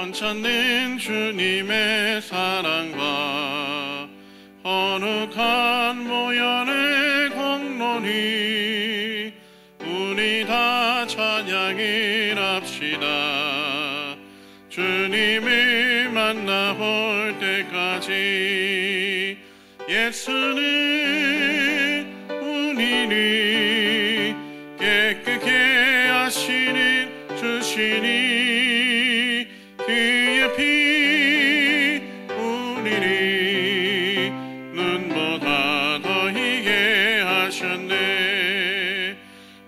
원찮는 주님의 사랑과 거룩한 모연의 공로니 우리 다 찬양을 합시다. 주님을 만나볼 때까지 예수는 우리를 깨끗게 하시는 주시니 그의 피 우리를 눈보다 더 희게 하셨네.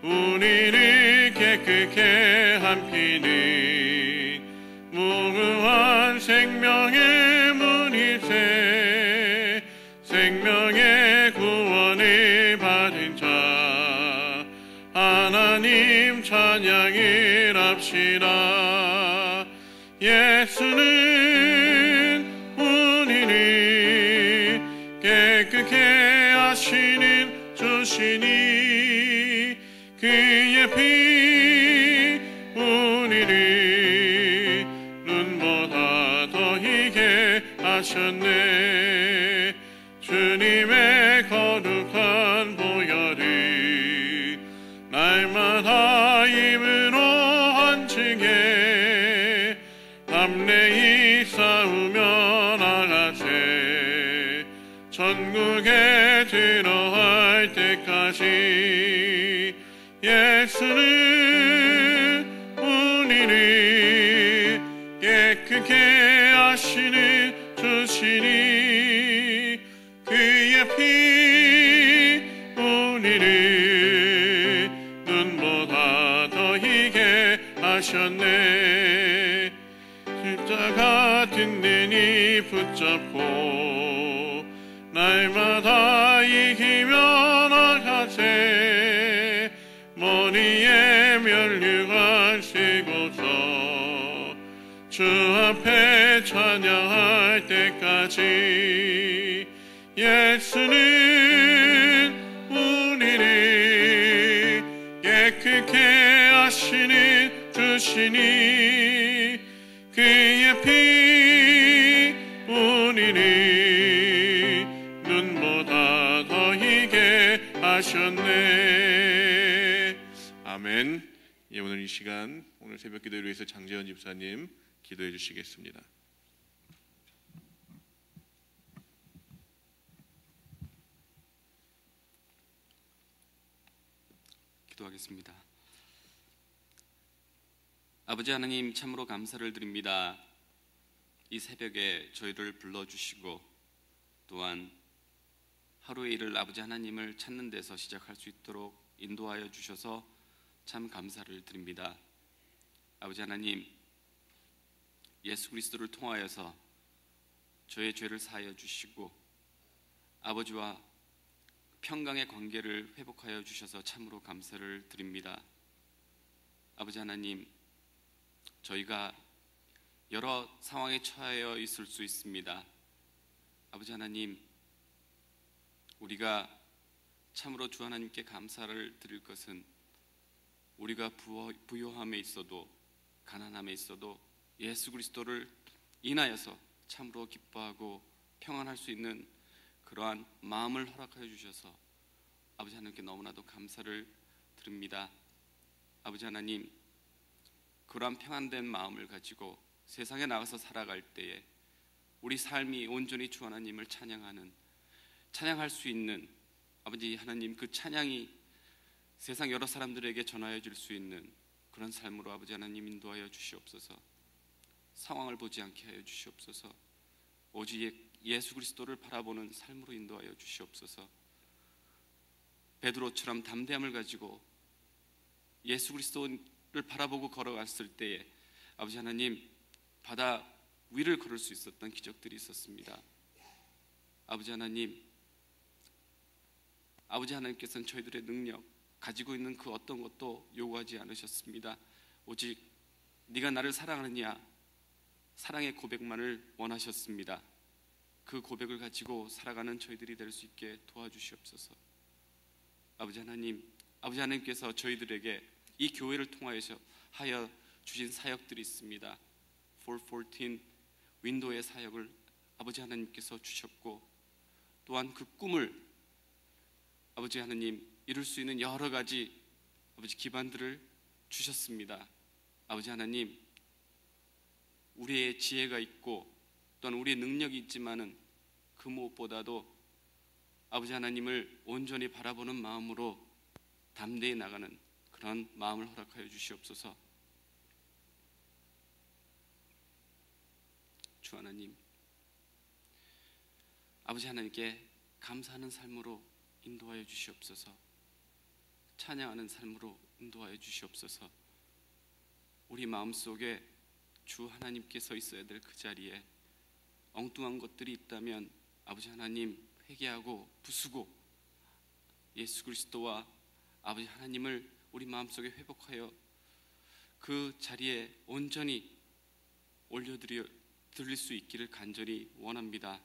우리를 깨끗게 한 피는 무궁한 생명의 문이세. 생명의 구원을 받은 자 하나님 찬양을 합시다. 예수는 우리를 깨끗게 하시는 주시니 그의 피 우리를 눈보다 더 희게 하셨네. 주님의 거룩한 보혈을 날마다 입으로 헌증해 담대히 싸우며 나가세. 천국에 들어갈 때까지 예수는 우리를 깨끗게 하시는 주시니 그의 피 우리를 눈보다 더 희게 하셨네. 십자가 든든히 붙잡고 날마다 이기며 나가세. 머리에 면류관 쓰고서 주 앞에 찬양할 때까지 예수는 우리를 깨끗게 하시는 주시니 그의 피 우리를 눈보다 더 희게 하셨네. 아멘. 예, 오늘 이 시간 오늘 새벽 기도를 위해서 장재현 집사님 기도해 주시겠습니다. 기도하겠습니다. 아버지 하나님, 참으로 감사를 드립니다. 이 새벽에 저희를 불러주시고 또한 하루의 일을 아버지 하나님을 찾는 데서 시작할 수 있도록 인도하여 주셔서 참 감사를 드립니다. 아버지 하나님, 예수 그리스도를 통하여서 저의 죄를 사하여 주시고 아버지와 평강의 관계를 회복하여 주셔서 참으로 감사를 드립니다. 아버지 하나님, 저희가 여러 상황에 처하여 있을 수 있습니다. 아버지 하나님, 우리가 참으로 주 하나님께 감사를 드릴 것은 우리가 부요함에 있어도 가난함에 있어도 예수 그리스도를 인하여서 참으로 기뻐하고 평안할 수 있는 그러한 마음을 허락하여 주셔서 아버지 하나님께 너무나도 감사를 드립니다. 아버지 하나님, 그러한 평안된 마음을 가지고 세상에 나가서 살아갈 때에 우리 삶이 온전히 주 하나님을 찬양할 수 있는 아버지 하나님, 그 찬양이 세상 여러 사람들에게 전하여 줄 수 있는 그런 삶으로 아버지 하나님 인도하여 주시옵소서. 상황을 보지 않게 하여 주시옵소서. 오직 예수 그리스도를 바라보는 삶으로 인도하여 주시옵소서. 베드로처럼 담대함을 가지고 예수 그리스도를 바라보고 걸어갔을 때에 아버지 하나님, 바다 위를 걸을 수 있었던 기적들이 있었습니다. 아버지 하나님, 아버지 하나님께서는 저희들의 능력, 가지고 있는 그 어떤 것도 요구하지 않으셨습니다. 오직 네가 나를 사랑하느냐, 사랑의 고백만을 원하셨습니다. 그 고백을 가지고 살아가는 저희들이 될 수 있게 도와주시옵소서. 아버지 하나님, 아버지 하나님께서 저희들에게 이 교회를 통하여 주신 사역들이 있습니다. 414 윈도의 사역을 아버지 하나님께서 주셨고, 또한 그 꿈을 아버지 하나님 이룰 수 있는 여러 가지 아버지 기반들을 주셨습니다. 아버지 하나님, 우리의 지혜가 있고 또한 우리의 능력이 있지만은 그 무엇보다도 아버지 하나님을 온전히 바라보는 마음으로 담대히 나가는 그런 마음을 허락하여 주시옵소서. 주 하나님, 아버지 하나님께 감사하는 삶으로 인도하여 주시옵소서. 찬양하는 삶으로 인도하여 주시옵소서. 우리 마음속에 주 하나님께서 있어야 될 그 자리에 엉뚱한 것들이 있다면 아버지 하나님 회개하고 부수고 예수 그리스도와 아버지 하나님을 우리 마음속에 회복하여 그 자리에 온전히 올려드릴 수 있기를 간절히 원합니다.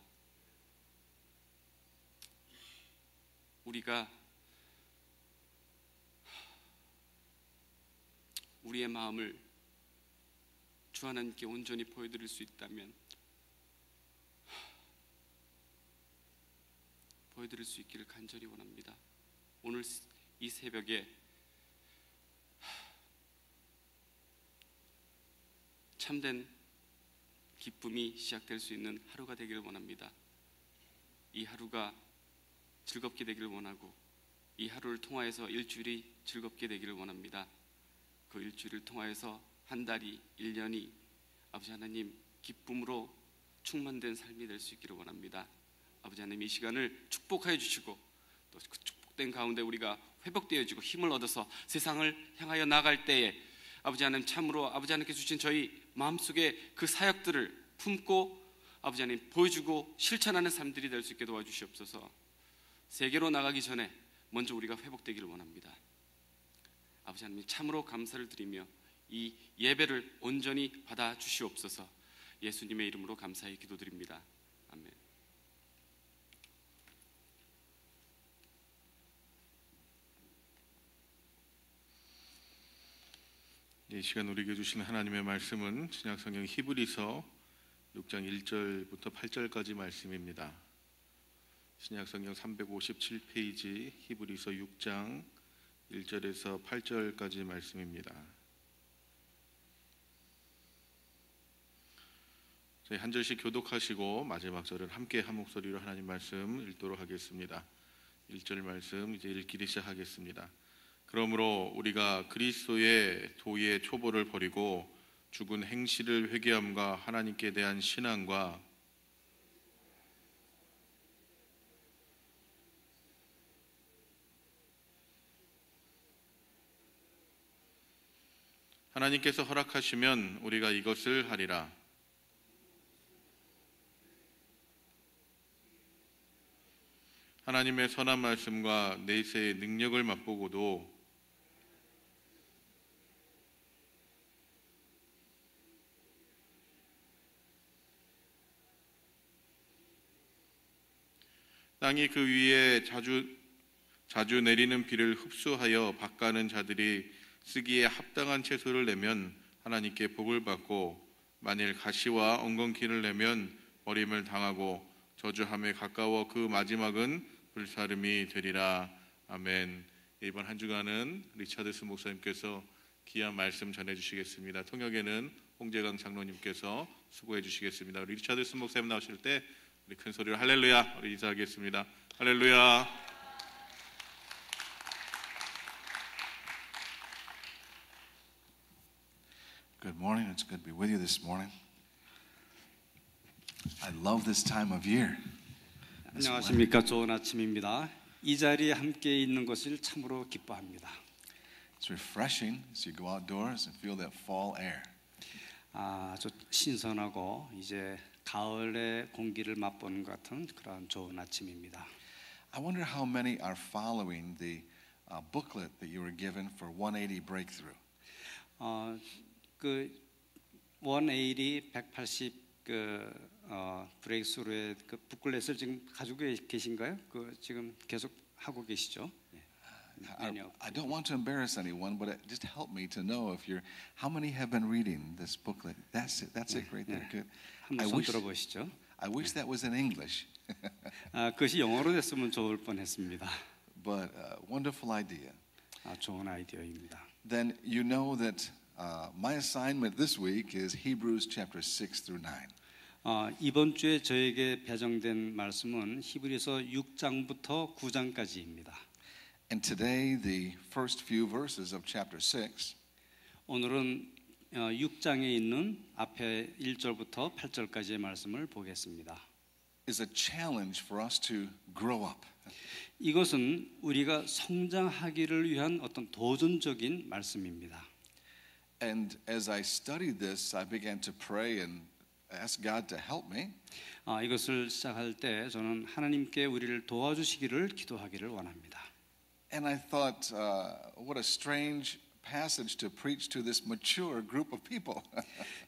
우리가 우리의 마음을 주 하나님께 온전히 보여드릴 수 있다면 보여드릴 수 있기를 간절히 원합니다. 오늘 이 새벽에 참된 기쁨이 시작될 수 있는 하루가 되기를 원합니다. 이 하루가 즐겁게 되기를 원하고 이 하루를 통하여서 일주일이 즐겁게 되기를 원합니다. 그 일주일을 통하여서 한 달이 1년이 아버지 하나님 기쁨으로 충만된 삶이 될 수 있기를 원합니다. 아버지 하나님, 이 시간을 축복하여 주시고 또 그 축복된 가운데 우리가 회복되어지고 힘을 얻어서 세상을 향하여 나갈 때에 아버지 하나님, 참으로 아버지 하나님께 주신 저희 마음속에 그 사역들을 품고 아버지 하나님 보여주고 실천하는 삶들이 될 수 있게 도와주시옵소서. 세계로 나가기 전에 먼저 우리가 회복되기를 원합니다. 아버지 하나님, 참으로 감사를 드리며 이 예배를 온전히 받아 주시옵소서. 예수님의 이름으로 감사히 기도드립니다. 아멘. 이 시간 우리에게 주신 하나님의 말씀은 신약성경 히브리서 6장 1절부터 8절까지 말씀입니다. 신약성경 357페이지 히브리서 6장 1절에서 8절까지 말씀입니다. 저희 한 절씩 교독하시고 마지막 절은 함께 한 목소리로 하나님 말씀 읽도록 하겠습니다. 1절 말씀 이제 읽기 시작하겠습니다. 그러므로 우리가 그리스도의 도의 초보를 버리고 죽은 행실을 회개함과 하나님께 대한 신앙과 하나님께서 허락하시면 우리가 이것을 하리라. 하나님의 선한 말씀과 내세의 능력을 맛보고도 땅이 그 위에 자주 내리는 비를 흡수하여 밭가는 자들이 쓰기에 합당한 채소를 내면 하나님께 복을 받고, 만일 가시와 엉겅퀴를 내면 버림을 당하고 저주함에 가까워 그 마지막은 불사름이 되리라. 아멘. 이번 한 주간은 리차드스 목사님께서 귀한 말씀 전해주시겠습니다. 통역에는 홍재강 장로님께서 수고해 주시겠습니다. 우리 리차드스 목사님 나오실 때 우리 큰 소리로 할렐루야 우리 인사하겠습니다. 할렐루야. Good morning. It's good to be with you this morning. I love this time of year. 안녕하십니까. 좋은 아침입니다. 이 자리에 함께 있는 것을 참으로 기뻐합니다. It's refreshing as you go outdoors and feel that fall air. 아주 신선하고 이제 가을의 공기를 맛보는 것 같은 그런 좋은 아침입니다. I wonder how many are following the booklet that you were given for 180 Breakthrough. 그 180, 180 브레이크스루의 그 북클렛을 지금 가지고 계신가요? 그 지금 계속 하고 계시죠? I don't want to embarrass anyone, but just help me to know if you're. How many have been reading this booklet? That's it. That's it right there. Good. 한번 손 들어보시죠. I wish that was in English, 그것이 영어로 됐으면 좋을 뻔했습니다. but wonderful idea. 좋은 아이디어입니다. Then you know that my assignment this week is Hebrews chapter 6 through 9. 이번 주에 저에게 배정된 말씀은 히브리서 6장부터 9장까지입니다. And today, the first few verses of chapter 6 오늘은 6장에 있는 앞에 1절부터 8절까지의 말씀을 보겠습니다. is a challenge for us to grow up. 이것은 우리가 성장하기를 위한 어떤 도전적인 말씀입니다. And as I studied this, I began to pray and ask God to help me. 이것을 시작할 때 저는 하나님께 우리를 도와주시기를 기도하기를 원합니다. And I thought, what a strange passage to preach to this mature group of people.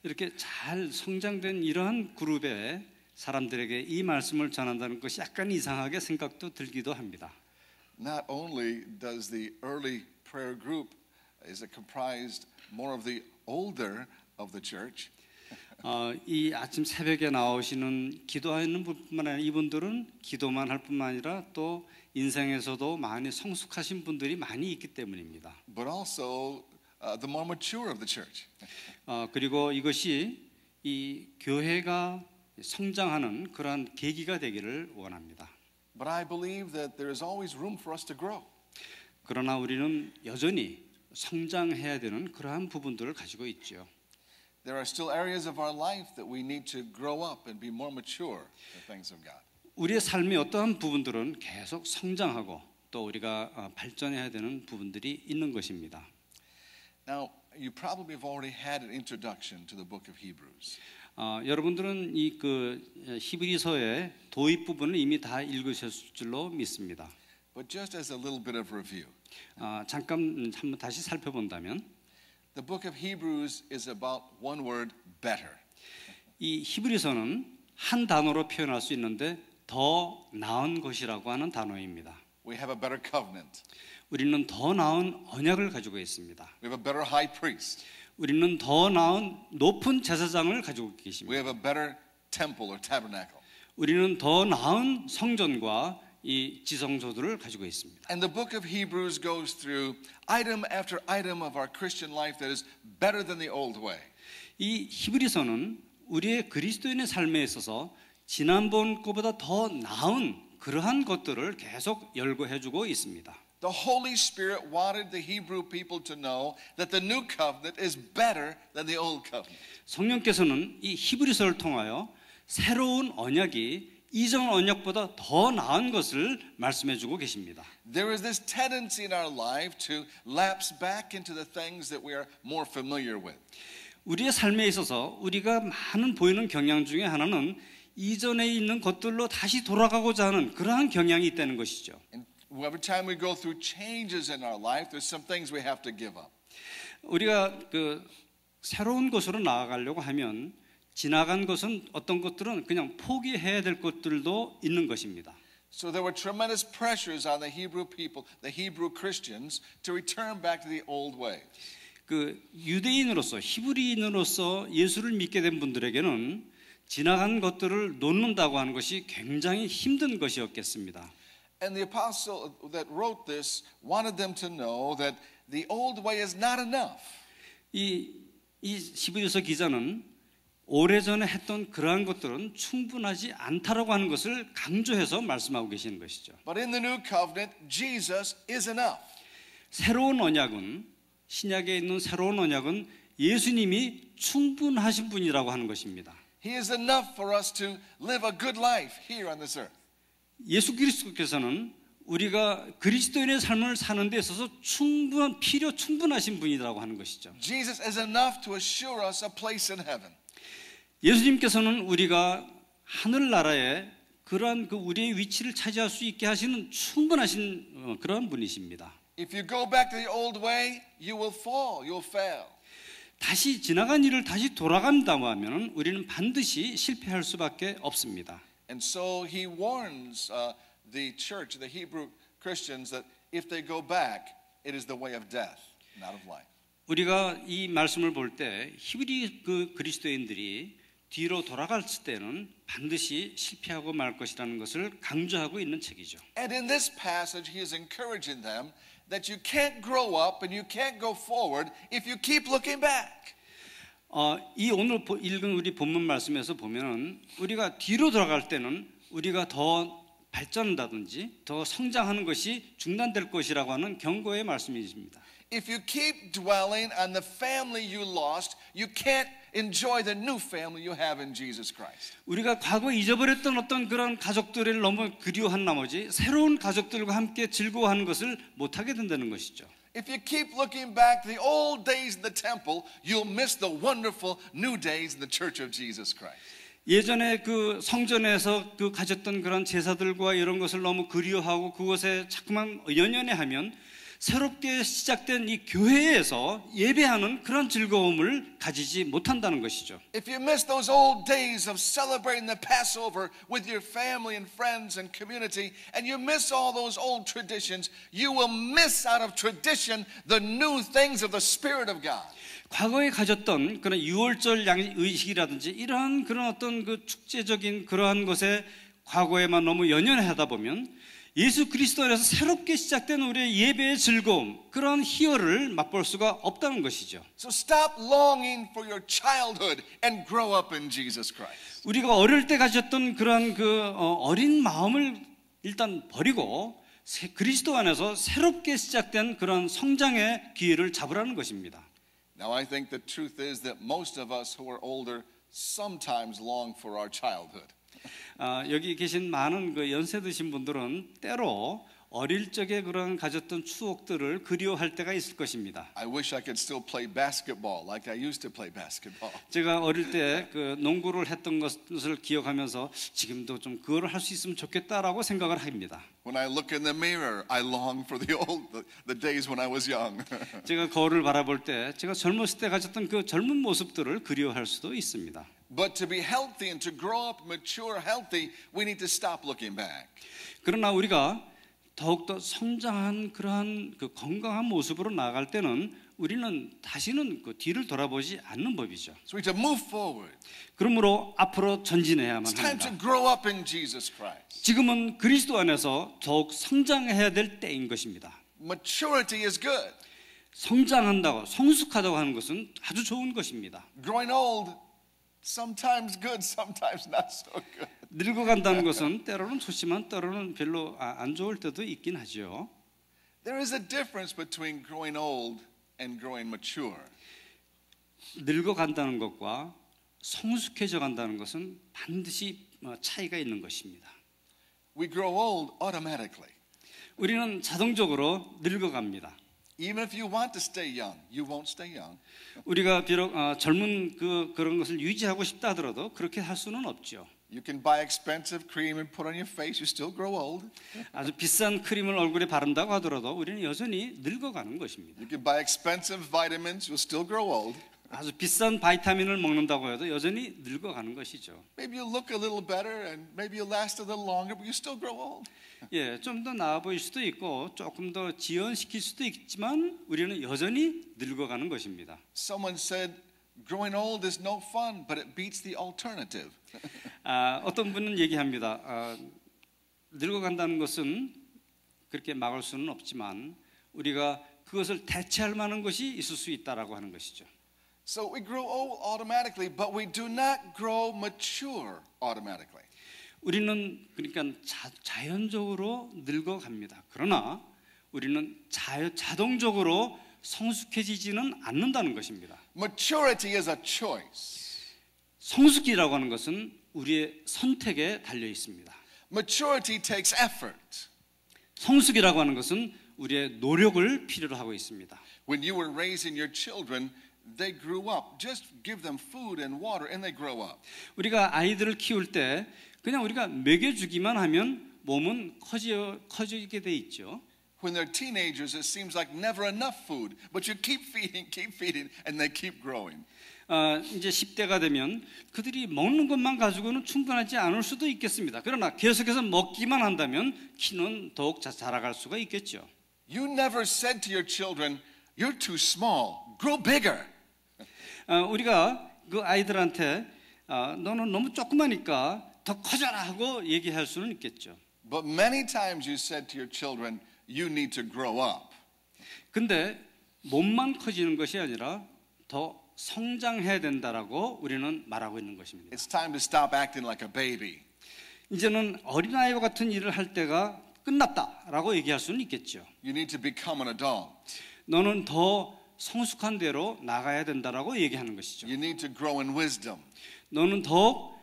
이렇게 잘 성장된 이러한 그룹의 사람들에게 이 말씀을 전한다는 것이 약간 이상하게 생각도 들기도 합니다. Not only does the early prayer group is it comprised more of the older of the church. 이 아침 새벽에 나오시는 기도하는 분뿐만 아니라 이분들은 기도만 할 뿐만 아니라 또 인생에서도 많이 성숙하신 분들이 많이 있기 때문입니다. But also the more mature of the church. 그리고 이것이 이 교회가 성장하는 그러한 계기가 되기를 원합니다. But I believe that there is always room for us to grow. 그러나 우리는 여전히 성장해야 되는 그러한 부분들을 가지고 있죠. There are still areas of our life that we need to grow up and be more mature in the things of God. 우리의 삶의 어떠한 부분들은 계속 성장하고 또 우리가 발전해야 되는 부분들이 있는 것입니다. Now, you probably have already had an introduction to the book of Hebrews. 여러분들은 이 히브리서의 도입 부분을 이미 다 읽으셨을 줄로 믿습니다. But just as a little bit of review, 잠깐 한번 다시 살펴본다면 the book of Hebrews is about one word, better. 이 히브리서는 한 단어로 표현할 수 있는데 더 나은 것이라고 하는 단어입니다. We have a better covenant. 우리는 더 나은 언약을 가지고 있습니다. We have a better high priest. 우리는 더 나은 높은 제사장을 가지고 We 계십니다. have a better temple or tabernacle. 우리는 더 나은 성전과 이 지성소들을 가지고 있습니다. And the book of Hebrews goes through item after item of our Christian life that is better than the old way. 이 히브리서는 우리의 그리스도인의 삶에 있어서 지난번 것보다 더 나은 그러한 것들을 계속 열거해주고 있습니다. The Holy Spirit wanted the Hebrew people to know that the new covenant is better than the old covenant. 성령께서는 이 히브리서를 통하여 새로운 언약이 이전 언약보다 더 나은 것을 말씀해주고 계십니다. There is this tendency in our life to lapse back into the things that we are more familiar with. 우리의 삶에 있어서 우리가 많은 보이는 경향 중에 하나는 이전에 있는 것들로 다시 돌아가고자 하는 그러한 경향이 있다는 것이죠. And every time we go through changes in our life, there's some things we have to give up. 우리가 새로운 것으로 나아가려고 하면 지나간 것은 어떤 것들은 그냥 포기해야 될 것들도 있는 것입니다. So there were tremendous pressures on the Hebrew people, the Hebrew Christians, to return back to the old ways. 유대인으로서 히브리인으로서 예수를 믿게 된 분들에게는 지나간 것들을 놓는다고 하는 것이 굉장히 힘든 것이었겠습니다. And the apostle that wrote this wanted them to know that the old way is not enough. 이 히브리서 기자는 오래전에 했던 그러한 것들은 충분하지 않다라고 하는 것을 강조해서 말씀하고 계시는 것이죠. But in the new covenant, Jesus is enough. 새로운 언약은 신약에 있는 새로운 언약은 예수님이 충분하신 분이라고 하는 것입니다. He is enough for us to live a good life here on this earth. 예수 그리스도께서는 우리가 그리스도인의 삶을 사는 데 있어서 충분하신 분이라고 하는 것이죠. Jesus is enough to assure us a place in heaven. 예수님께서는 우리가 하늘나라에 그러한 우리의 위치를 차지할 수 있게 하시는 충분하신 그런 분이십니다. If you go back to the old way, you will fall, you'll fail. 다시 지나간 일을 다시 돌아간다고 하면 우리는 반드시 실패할 수밖에 없습니다. And so he warns the church, the Hebrew Christians, that if they go back, it is the way of death, not of life. 우리가 이 말씀을 볼 때 히브리 그리스도인들이 뒤로 돌아갈 때는 반드시 실패하고 말 것이라는 것을 강조하고 있는 책이죠. And in this passage, he is encouraging them that you can't grow up and you can't go forward if you keep looking back. 이 오늘 읽은 우리 본문 말씀에서 보면은 우리가 뒤로 돌아갈 때는 우리가 더 발전한다든지 더 성장하는 것이 중단될 것이라고 하는 경고의 말씀이십니다. If you keep dwelling on the family you lost, you can't enjoy the new family you have in Jesus Christ. 우리가 과거 잊어버렸던 어떤 그런 가족들을 너무 그리워한 나머지 새로운 가족들과 함께 즐거워하는 것을 못하게 된다는 것이죠. If you keep looking back the old days in the temple, you'll miss the wonderful new days in the church of Jesus Christ. 예전에 그 성전에서 그 가졌던 그런 제사들과 이런 것을 너무 그리워하고 그것에 자꾸만 연연해하면 새롭게 시작된 이 교회에서 예배하는 그런 즐거움을 가지지 못한다는 것이죠. If you miss those old days of celebrating the Passover with your family and friends and community, and you miss all those old traditions, you will miss out of tradition the new things of the Spirit of God. 과거에 가졌던 그런 유월절 의식이라든지 이러한 그런 어떤 그 축제적인 그러한 것에 과거에만 너무 연연하다 보면 예수 그리스도 안에서 새롭게 시작된 우리의 예배의 즐거움, 그런 희열을 맛볼 수가 없다는 것이죠. So stop longing for your childhood and grow up in Jesus Christ. 우리가 어릴 때 가졌던 그런 어린 마음을 일단 버리고 그리스도 안에서 새롭게 시작된 그런 성장의 기회를 잡으라는 것입니다. Now I think the truth is that most of us who are older sometimes long for our childhood. 여기 계신 많은 그 연세 드신 분들은 때로 어릴 적에 그런 가졌던 추억들을 그리워할 때가 있을 것입니다. I wish I could still play basketball like I used to play basketball. 제가 어릴 때 그 농구를 했던 것을 기억하면서 지금도 좀 그거를 할 수 있으면 좋겠다라고 생각을 합니다. When I look in the mirror, I long for the days when I was young. 제가 거울을 바라볼 때 제가 젊었을 때 가졌던 그 젊은 모습들을 그리워할 수도 있습니다. But to be healthy and to grow up, mature, healthy, we need to stop looking back. 그러나 우리가 더욱더 성장한 그러한 그 건강한 모습으로 나아갈 때는 우리는 다시는 그 뒤를 돌아보지 않는 법이죠. So we need to move forward. 그러므로 앞으로 전진해야만 It's time to 합니다. grow up in Jesus Christ. 지금은 그리스도 안에서 더욱 성장해야 될 때인 것입니다. Maturity is good. 성장한다고 성숙하다고 하는 것은 아주 좋은 것입니다. Growing old, sometimes good, sometimes not so good. 늙어간다는 것은 때로는 좋지만 때로는 별로 안 좋을 때도 있긴 하죠. There is a difference between growing old and growing mature. 늙어간다는 것과 성숙해져 간다는 것은 반드시 차이가 있는 것입니다. We grow old automatically. 우리는 자동적으로 늙어갑니다. Even if you want to stay young, you won't stay young. 우리가 비록 젊은 그런 것을 유지하고 싶다 하더라도 그렇게 할 수는 없죠. You can buy expensive cream and put on your face, you still grow old. 아주 비싼 크림을 얼굴에 바른다고 하더라도 우리는 여전히 늙어가는 것입니다. You can buy expensive vitamins, you'll still grow old. 아주 비싼 바이타민을 먹는다고 해도 여전히 늙어가는 것이죠. Maybe you look a little better and maybe you last a little longer, but you still grow old. 예, 좀 더 나아 보일 수도 있고 조금 더 지연시킬 수도 있지만 우리는 여전히 늙어가는 것입니다. Someone said, growing old is no fun, but it beats the alternative. 어떤 분은 얘기합니다. 늙어간다는 것은 그렇게 막을 수는 없지만 우리가 그것을 대체할 만한 것이 있을 수 있다라고 하는 것이죠. So we grow old automatically, but we do not grow mature automatically. 우리는 그러니까 자연적으로 늙어갑니다. 그러나 우리는 자동적으로 성숙해지지는 않는다는 것입니다. Maturity is a choice. 성숙이라고 하는 것은 우리의 선택에 달려 있습니다. Maturity takes effort. 성숙이라고 하는 것은 우리의 노력을 필요로 하고 있습니다. When you were raising your children, they grew up. Just give them food and water and they grow up. 우리가 아이들을 키울 때 그냥 우리가 먹여주기만 하면 몸은 커지게 돼 있죠. When they're teenagers, it seems like never enough food, but you keep feeding, and they keep growing. 이제 10대가 되면 그들이 먹는 것만 가지고는 충분하지 않을 수도 있겠습니다. 그러나 계속해서 먹기만 한다면 키는 더욱 자라갈 수가 있겠죠. You never said to your children, "You're too small. Grow bigger." 우리가 그 아이들한테 너는 너무 조그마니까 더 커져라 하고 얘기할 수는 있겠죠. But many times you said to your children, "You need to grow up." 근데 몸만 커지는 것이 아니라 더 성장해야 된다라고 우리는 말하고 있는 것입니다. It's time to stop acting like a baby. 이제는 어린아이와 같은 일을 할 때가 끝났다라고 얘기할 수는 있겠죠. You need to become an adult. 너는 더 성숙한 대로 나가야 된다라고 얘기하는 것이죠. You need to grow in wisdom. 너는 더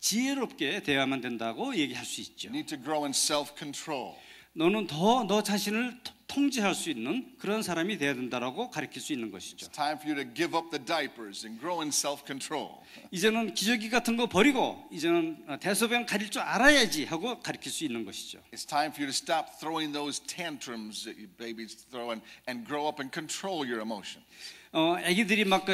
지혜롭게 대하면 된다고 얘기할 수 있죠. You need to grow in self-control. 너는 더 너 자신을 통제할 수 있는 그런 사람이 돼야 된다라고 가르칠 수 있는 것이죠. It's time for you to give up the diapers and grow in self-control. 이제는 기저귀 같은 거 버리고 이제는 대소변 가릴 줄 알아야지 하고 가르칠 수 있는 것이죠. It's time for you to stop throwing those tantrums that you babies throw and grow up and control your emotions. 아기들이 막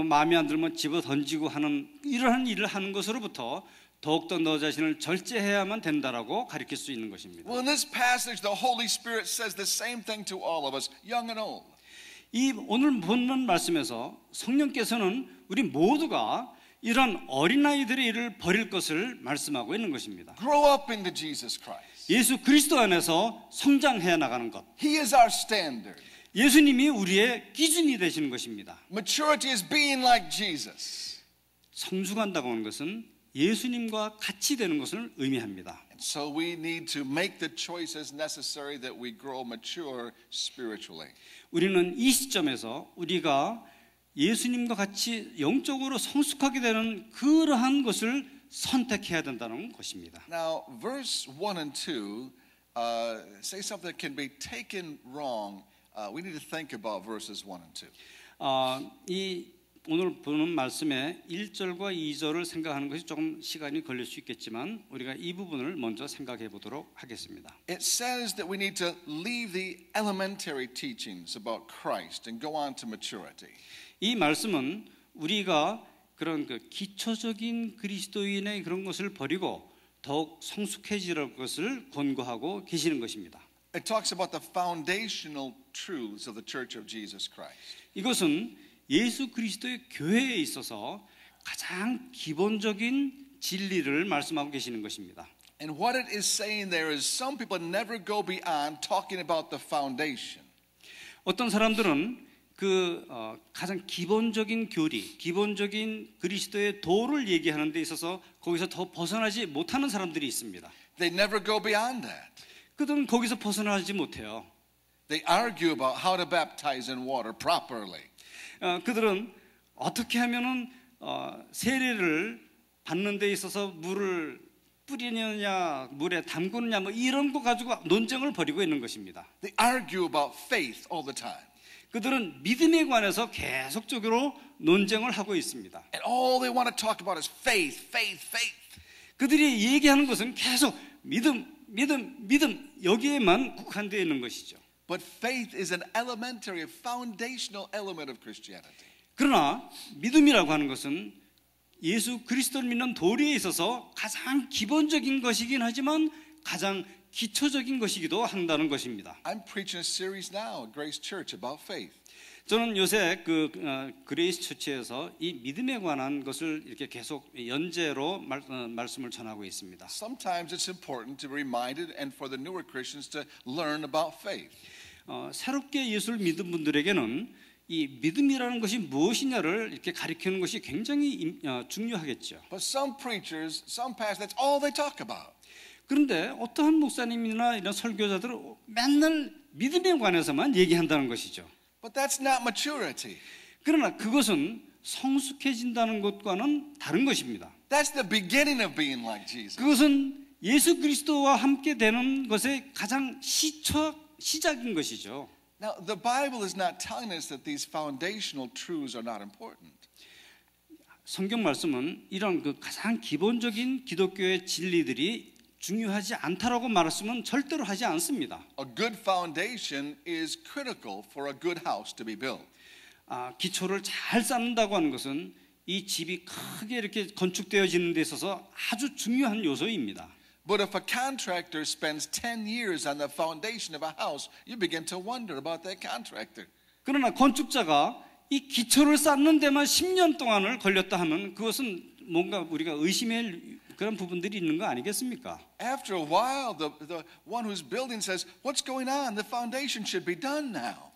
마음에 안 들면 집어 던지고 하는 이러한 일을 하는 것으로부터 더욱더 너 자신을 절제해야만 된다라고 가르칠 수 있는 것입니다. Well, in this passage, the Holy Spirit says the same thing to all of us, young and old. 이 오늘 본문 말씀에서 성령께서는 우리 모두가 이런 어린아이들의 일을 버릴 것을 말씀하고 있는 것입니다. Grow up into Jesus Christ. 예수 그리스도 안에서 성장해 나가는 것. He is our standard. 예수님이 우리의 기준이 되시는 것입니다. Maturity is being like Jesus. 성숙한다고 하는 것은 예수님과 같이 되는 것을 의미합니다. And so we need to make the choices necessary that we grow mature spiritually. 우리는 이 시점에서 우리가 예수님과 같이 영적으로 성숙하게 되는 그러한 것을 선택해야 된다는 것입니다. Now, verse 1 and 2 say something that can be taken wrong. We need to think about verses 1 and 2. 이 오늘 보는 말씀의 1절과 2절을 생각하는 것이 조금 시간이 걸릴 수 있겠지만 우리가 이 부분을 먼저 생각해 보도록 하겠습니다. It says that we need to leave the elementary teachings about Christ and go on to maturity. 이 말씀은 우리가 그런 그 기초적인 그리스도인의 그런 것을 버리고 더욱 성숙해질 것을 권고하고 계시는 것입니다. It talks about the foundational truths of the Church of Jesus Christ. 이것은 예수 그리스도의 교회에 있어서 가장 기본적인 진리를 말씀하고 계시는 것입니다. And what it is saying there is some people never go beyond talking about the foundation. 어떤 사람들은 그 가장 기본적인 교리, 기본적인 그리스도의 도를 얘기하는 데 있어서 거기서 더 벗어나지 못하는 사람들이 있습니다. They never go beyond that. 그들은 거기서 벗어나지 못해요. They argue about how to baptize in water properly. 그들은 어떻게 하면은 세례를 받는 데 있어서 물을 뿌리느냐, 물에 담그느냐, 뭐 이런 거 가지고 논쟁을 벌이고 있는 것입니다. They argue about faith all the time. 그들은 믿음에 관해서 계속적으로 논쟁을 하고 있습니다. And all they want to talk about is faith, faith, faith. 그들이 얘기하는 것은 계속 믿음 여기에만 국한되어 있는 것이죠. But faith is an elementary, foundational element of Christianity. 그러나 믿음이라고 하는 것은 예수 그리스도를 믿는 도리에 있어서 가장 기본적인 것이긴 하지만 가장 기초적인 것이기도 한다는 것입니다. I'm preaching a series now at Grace Church about faith. 저는 요새 그레이스 처치에서 이 믿음에 관한 것을 이렇게 계속 연재로 말씀을 전하고 있습니다. Sometimes it's important to be reminded and for the newer Christians to learn about faith. 새롭게 예수를 믿은 분들에게는 이 믿음이라는 것이 무엇이냐를 이렇게 가르치는 것이 굉장히 중요하겠죠. But some preachers, some pastors, that's all they talk about. 그런데 어떠한 목사님이나 이런 설교자들은 맨날 믿음에 관해서만 얘기한다는 것이죠. But that's not maturity. 그러나 그것은 성숙해진다는 것과는 다른 것입니다. That's the beginning of being like Jesus. 그것은 예수 그리스도와 함께 되는 것의 가장 시작인 것이죠. Now, the Bible is not telling us that these foundational truths are not important. 성경 말씀은 이런 그 가장 기본적인 기독교의 진리들이 중요하지 않다라고 말씀은 절대로 하지 않습니다. A good foundation is critical for a good house to be built. 기초를 잘 쌓는다고 하는 것은 이 집이 크게 이렇게 건축되어지는 데 있어서 아주 중요한 요소입니다. But if a contractor spends 10 years on the foundation of a house, you begin to wonder about that contractor. 그러나 건축자가 이 기초를 쌓는 데만 10년 동안을 걸렸다 하면 그것은 뭔가 우리가 의심할 그런 부분들이 있는 거 아니겠습니까? After a while, the one who's building says, what's going on? The foundation should be done now.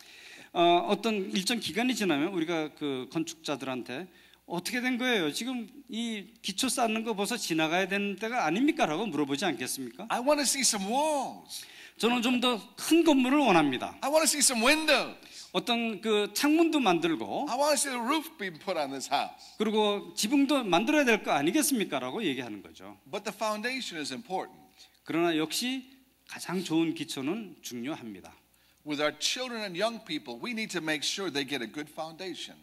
어떤 일정 기간이 지나면 우리가 그 건축자들한테 어떻게 된 거예요? 지금 이 기초 쌓는 거 벌써 지나가야 되는 때가 아닙니까? 라고 물어보지 않겠습니까? I want to see some walls. 저는 좀 더 큰 건물을 원합니다. I want to see some windows. 어떤 그 창문도 만들고 I want to see the roof being put on this house. 그리고 지붕도 만들어야 될 거 아니겠습니까? 라고 얘기하는 거죠. But the foundation is important. 그러나 역시 가장 좋은 기초는 중요합니다. With our children and young people, we need to make sure they get a good foundation.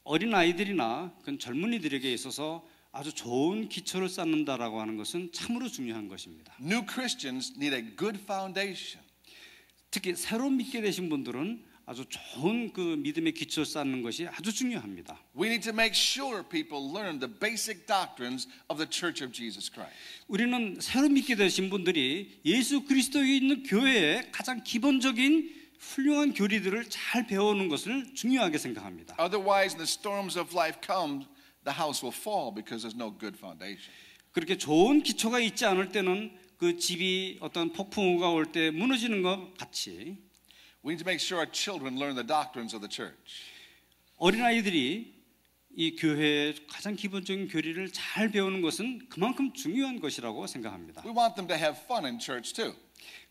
어린 아이들이나 그 젊은이들에게 있어서 아주 좋은 기초를 쌓는다라고 하는 것은 참으로 중요한 것입니다. New Christians need a good foundation. 특히 새로 믿게 되신 분들은 아주 좋은 그 믿음의 기초를 쌓는 것이 아주 중요합니다. We need to make sure people learn the basic doctrines of the Church of Jesus Christ. 우리는 새로 믿게 되신 분들이 예수 그리스도에 있는 교회의 가장 기본적인 훌륭한 교리들을 잘 배우는 것을 중요하게 생각합니다. Otherwise, when the storms of life come, the house will fall because there's no good foundation. 그렇게 좋은 기초가 있지 않을 때는 그 집이 어떤 폭풍우가 올 때 무너지는 것 같이 We need to make sure our children learn the doctrines of the church. 어린아이들이 이 교회의 가장 기본적인 교리를 잘 배우는 것은 그만큼 중요한 것이라고 생각합니다. We want them to have fun in church too.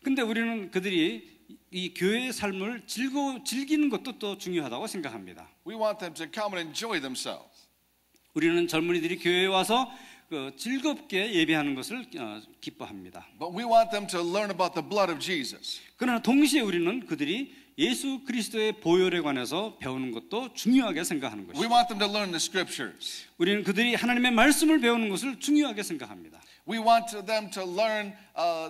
근데 우리는 그들이 이 교회의 삶을 즐기는 것도 또 중요하다고 생각합니다. We want them to come and enjoy themselves. 우리는 젊은이들이 교회에 와서 즐겁게 예배하는 것을 기뻐합니다. But we want them to learn about the blood of Jesus. 그러나 동시에 우리는 그들이 예수 그리스도의 보혈에 관해서 배우는 것도 중요하게 생각하는 We 것입니다. want them to learn the scriptures. 우리는 그들이 하나님의 말씀을 배우는 것을 중요하게 생각합니다. We want them to learn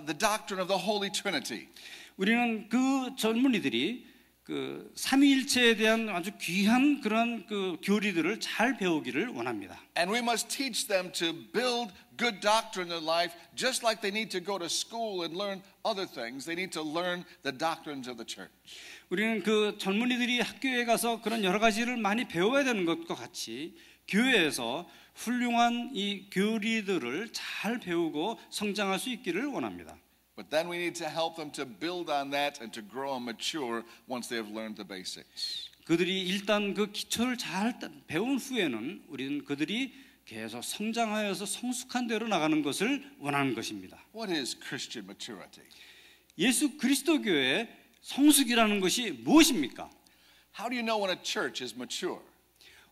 the doctrine of the Holy Trinity. 우리는 그 젊은이들이 그 삼위일체에 대한 아주 귀한 그런 그 교리들을 잘 배우기를 원합니다. And we must teach them to build good doctrine in life, just like they need to go to school and learn other things. They need to learn the doctrines of the church. 우리는 그 젊은이들이 학교에 가서 그런 여러 가지를 많이 배워야 되는 것과 같이 교회에서 훌륭한 이 교리들을 잘 배우고 성장할 수 있기를 원합니다. But then we need to help them to build on that and to grow and mature once they have learned the basics. 그들이 일단 그 기초를 잘 배운 후에는 우리는 그들이 계속 성장하여서 성숙한 대로 나가는 것을 원하는 것입니다. What is Christian maturity? 예수 그리스도 교회의 성숙이라는 것이 무엇입니까? How do you know when a church is mature?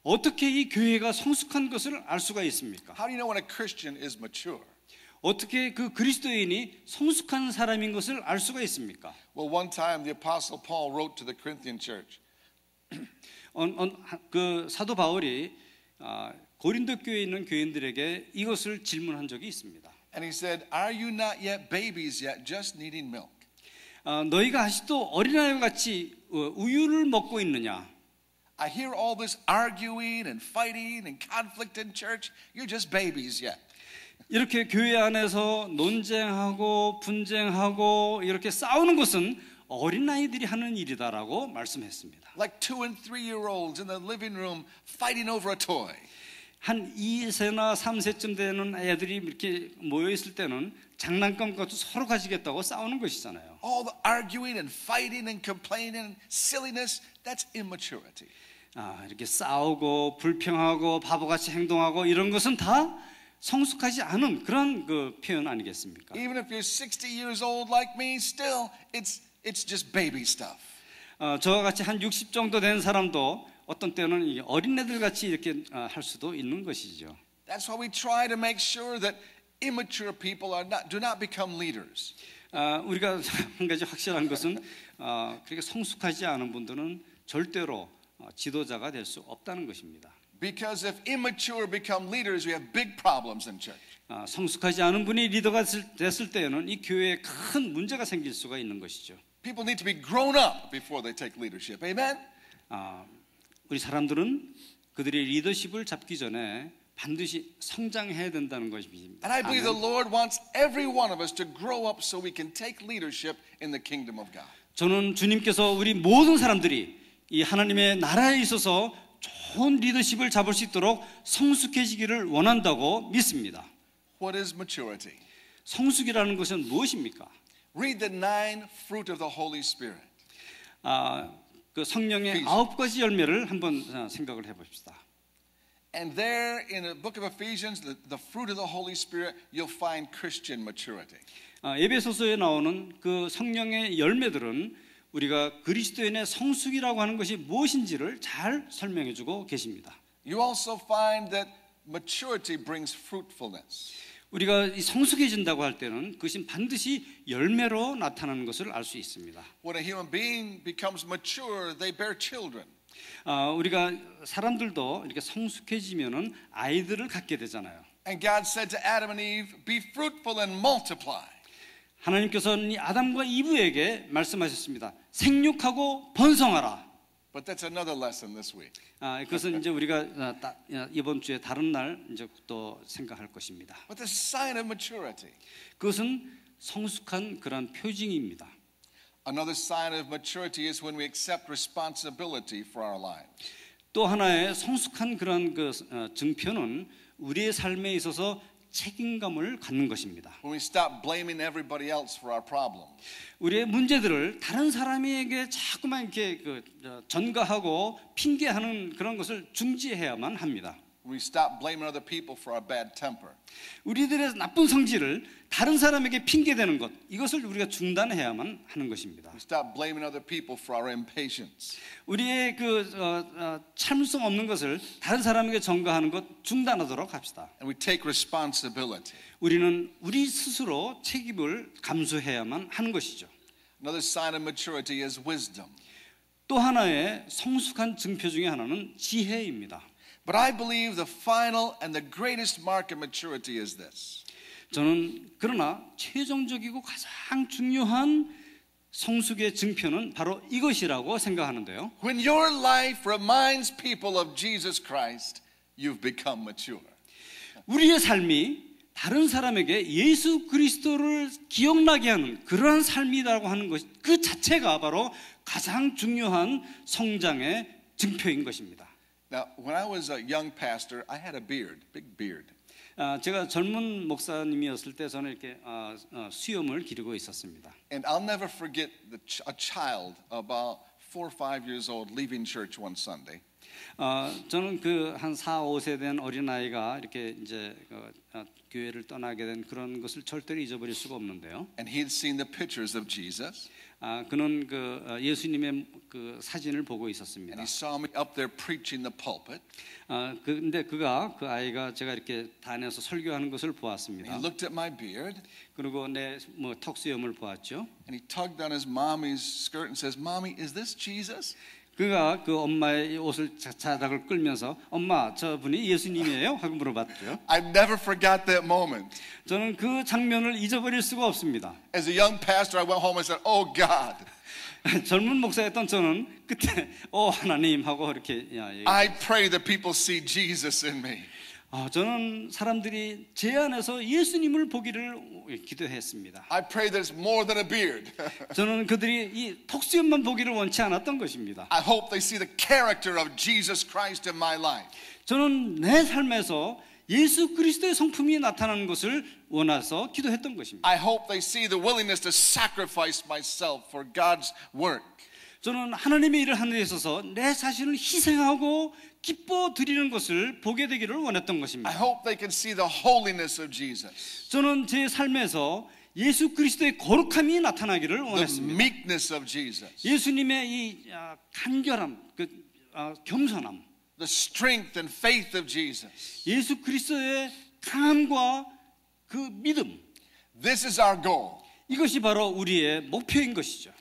어떻게 이 교회가 성숙한 것을 알 수가 있습니까? How do you know when a Christian is mature? 어떻게 그 그리스도인이 성숙한 사람인 것을 알 수가 있습니까? Well, one time the Apostle Paul wrote to the Corinthian church. 그 사도 바울이 고린도 교회에 있는 교인들에게 이것을 질문한 적이 있습니다. And he said, "Are you not yet babies yet, just needing milk?" 너희가 아직도 어린아이와 같이 우유를 먹고 있느냐? I hear all this arguing and fighting and conflict in church. You're just babies yet. 이렇게 교회 안에서 논쟁하고 분쟁하고 이렇게 싸우는 것은 어린아이들이 하는 일이다라고 말씀했습니다. Like 2 and 3-year-olds in the living room fighting over a toy. 한 2세나 3세쯤 되는 애들이 이렇게 모여 있을 때는 장난감 갖고 서로 가지겠다고 싸우는 것이잖아요. All the arguing and fighting and complaining and silliness, that's immaturity. 이렇게 싸우고 불평하고 바보같이 행동하고 이런 것은 다 성숙하지 않은 그런 그 표현 아니겠습니까? Even if you're 60 years old like me, still it's just baby stuff. 저와 같이 한 60 정도 된 사람도 어떤 때는 어린애들 같이 이렇게 할 수도 있는 것이죠. That's why we try to make sure that immature people do not become leaders. 우리가 한 가지 확실한 것은 그렇게 성숙하지 않은 분들은 절대로 지도자가 될 수 없다는 것입니다. Because if immature become leaders, we have big problems in church. 성숙하지 않은 분이 리더가 됐을 때에는 이 교회에 큰 문제가 생길 수가 있는 것이죠. People need to be grown up before they take leadership. Amen? 우리 사람들은 그들의 리더십을 잡기 전에 반드시 성장해야 된다는 것입니다. And I believe the 아멘. Lord wants every one of us to grow up so we can take leadership in the kingdom of God. 저는 주님께서 우리 모든 사람들이 이 하나님의 나라에 있어서 좋은 리더십을 잡을 수 있도록 성숙해지기를 원한다고 믿습니다. What is maturity? 성숙이라는 것은 무엇입니까? Read the 9 fruit of the Holy Spirit. 그 성령의 Ephesians. 9가지 열매를 한번 생각을 해봅시다. And there in the book of Ephesians, the fruit of the Holy Spirit, you'll find Christian maturity. 에베소서에 나오는 그 성령의 열매들은 우리가 그리스도인의 성숙이라고 하는 것이 무엇인지를 잘 설명해주고 계십니다. You also find that maturity brings fruitfulness. 우리가 이 성숙해진다고 할 때는 그것이 반드시 열매로 나타나는 것을 알 수 있습니다. When a human being becomes mature, they bear children. 우리가 사람들도 이렇게 성숙해지면은 아이들을 갖게 되잖아요. And God said to Adam and Eve, be fruitful and multiply. 하나님께서는 이 아담과 이브에게 말씀하셨습니다. 생육하고 번성하라. But that's another lesson this week. 그것은 이제 우리가 이번 주에 다른 날 이제 또 생각할 것입니다. But the sign of maturity. 그것은 성숙한 그런 표징입니다. Another sign of maturity is when we accept responsibility for our lives. 또 하나의 성숙한 그런 그 증표는 우리의 삶에 있어서 책임감을 갖는 것입니다. When we stop blaming everybody else for our problems. 우리의 문제들을 다른 사람에게 자꾸만 이렇게 전가하고 핑계하는 그런 것을 중지해야만 합니다. When we stop blaming other people for our bad temper. 우리들의 나쁜 성질을 다른 사람에게 핑계대는 것, 이것을 우리가 중단해야만 하는 것입니다. We stop blaming other people for our impatience. 우리의 그 참을성 없는 것을 다른 사람에게 전가하는 것 중단하도록 합시다. And we take responsibility. 우리는 우리 스스로 책임을 감수해야만 하는 것이죠. Another sign of maturity is wisdom. 또 하나의 성숙한 증표 중에 하나는 지혜입니다. But I believe the final and the greatest mark of maturity is this. 저는 그러나 최종적이고 가장 중요한 성숙의 증표는 바로 이것이라고 생각하는데요. When your life reminds people of Jesus Christ, you've become mature. 우리의 삶이 다른 사람에게 예수 그리스도를 기억나게 하는 그러한 삶이라고 하는 것, 그 자체가 바로 가장 중요한 성장의 증표인 것입니다. Now, when I was a young pastor, I had a beard, big beard. 제가 젊은 목사님이었을 때 저는 이렇게 수염을 기르고 있었습니다. And I'll never forget a child about 4 or 5 years old leaving church one Sunday. 저는 그 한 4, 5세 된 어린아이가 이렇게 이제 교회를 떠나게 된 그런 것을 절대로 잊어버릴 수가 없는데요. And he had seen the pictures of Jesus. 그는 그 예수님의 그 사진을 보고 And 있었습니다. he saw me up there preaching the pulpit. 근데 그 아이가 제가 이렇게 단에서 설교하는 것을 And 보았습니다. he looked at my beard. 그리고 내 뭐 턱수염을 보았죠. And he tugged on his mommy's skirt and says, "Mommy, is this Jesus?" 그가 그 엄마의 옷을 자닥을 끌면서 엄마 저분이 예수님이에요? 하고 물어봤죠. I never forgot that moment. 저는 그 장면을 잊어버릴 수가 없습니다. As a young pastor, I went home and said, "Oh God, 젊은 목사였던 저는 그때 하나님 하고 이렇게 I pray that people see Jesus in me." 저는 사람들이 제 안에서 예수님을 보기를 기도했습니다. I pray that it's more than a beard. 저는 그들이 이 턱수염만 보기를 원치 않았던 것입니다. I hope they see the character of Jesus Christ in my life. 저는 내 삶에서 예수 그리스도의 성품이 나타나는 것을 원해서 기도했던 것입니다. I hope they see the willingness to sacrifice myself for God's work. 저는 하나님의 일을 하는 데 있어서 내 자신을 희생하고 기뻐 드리는 것을 보게 되기를 원했던 I 것입니다. hope they can see the holiness of Jesus, 저는 제 삶에서 예수 그리스도의 거룩함이 나타나기를 the 원했습니다. meekness of Jesus, 예수님의 이 간결함, 겸손함, the strength and faith of Jesus. 예수 그리스도의 강함과 그 믿음, This is our goal. 이것이 바로 우리의 목표인 것이죠.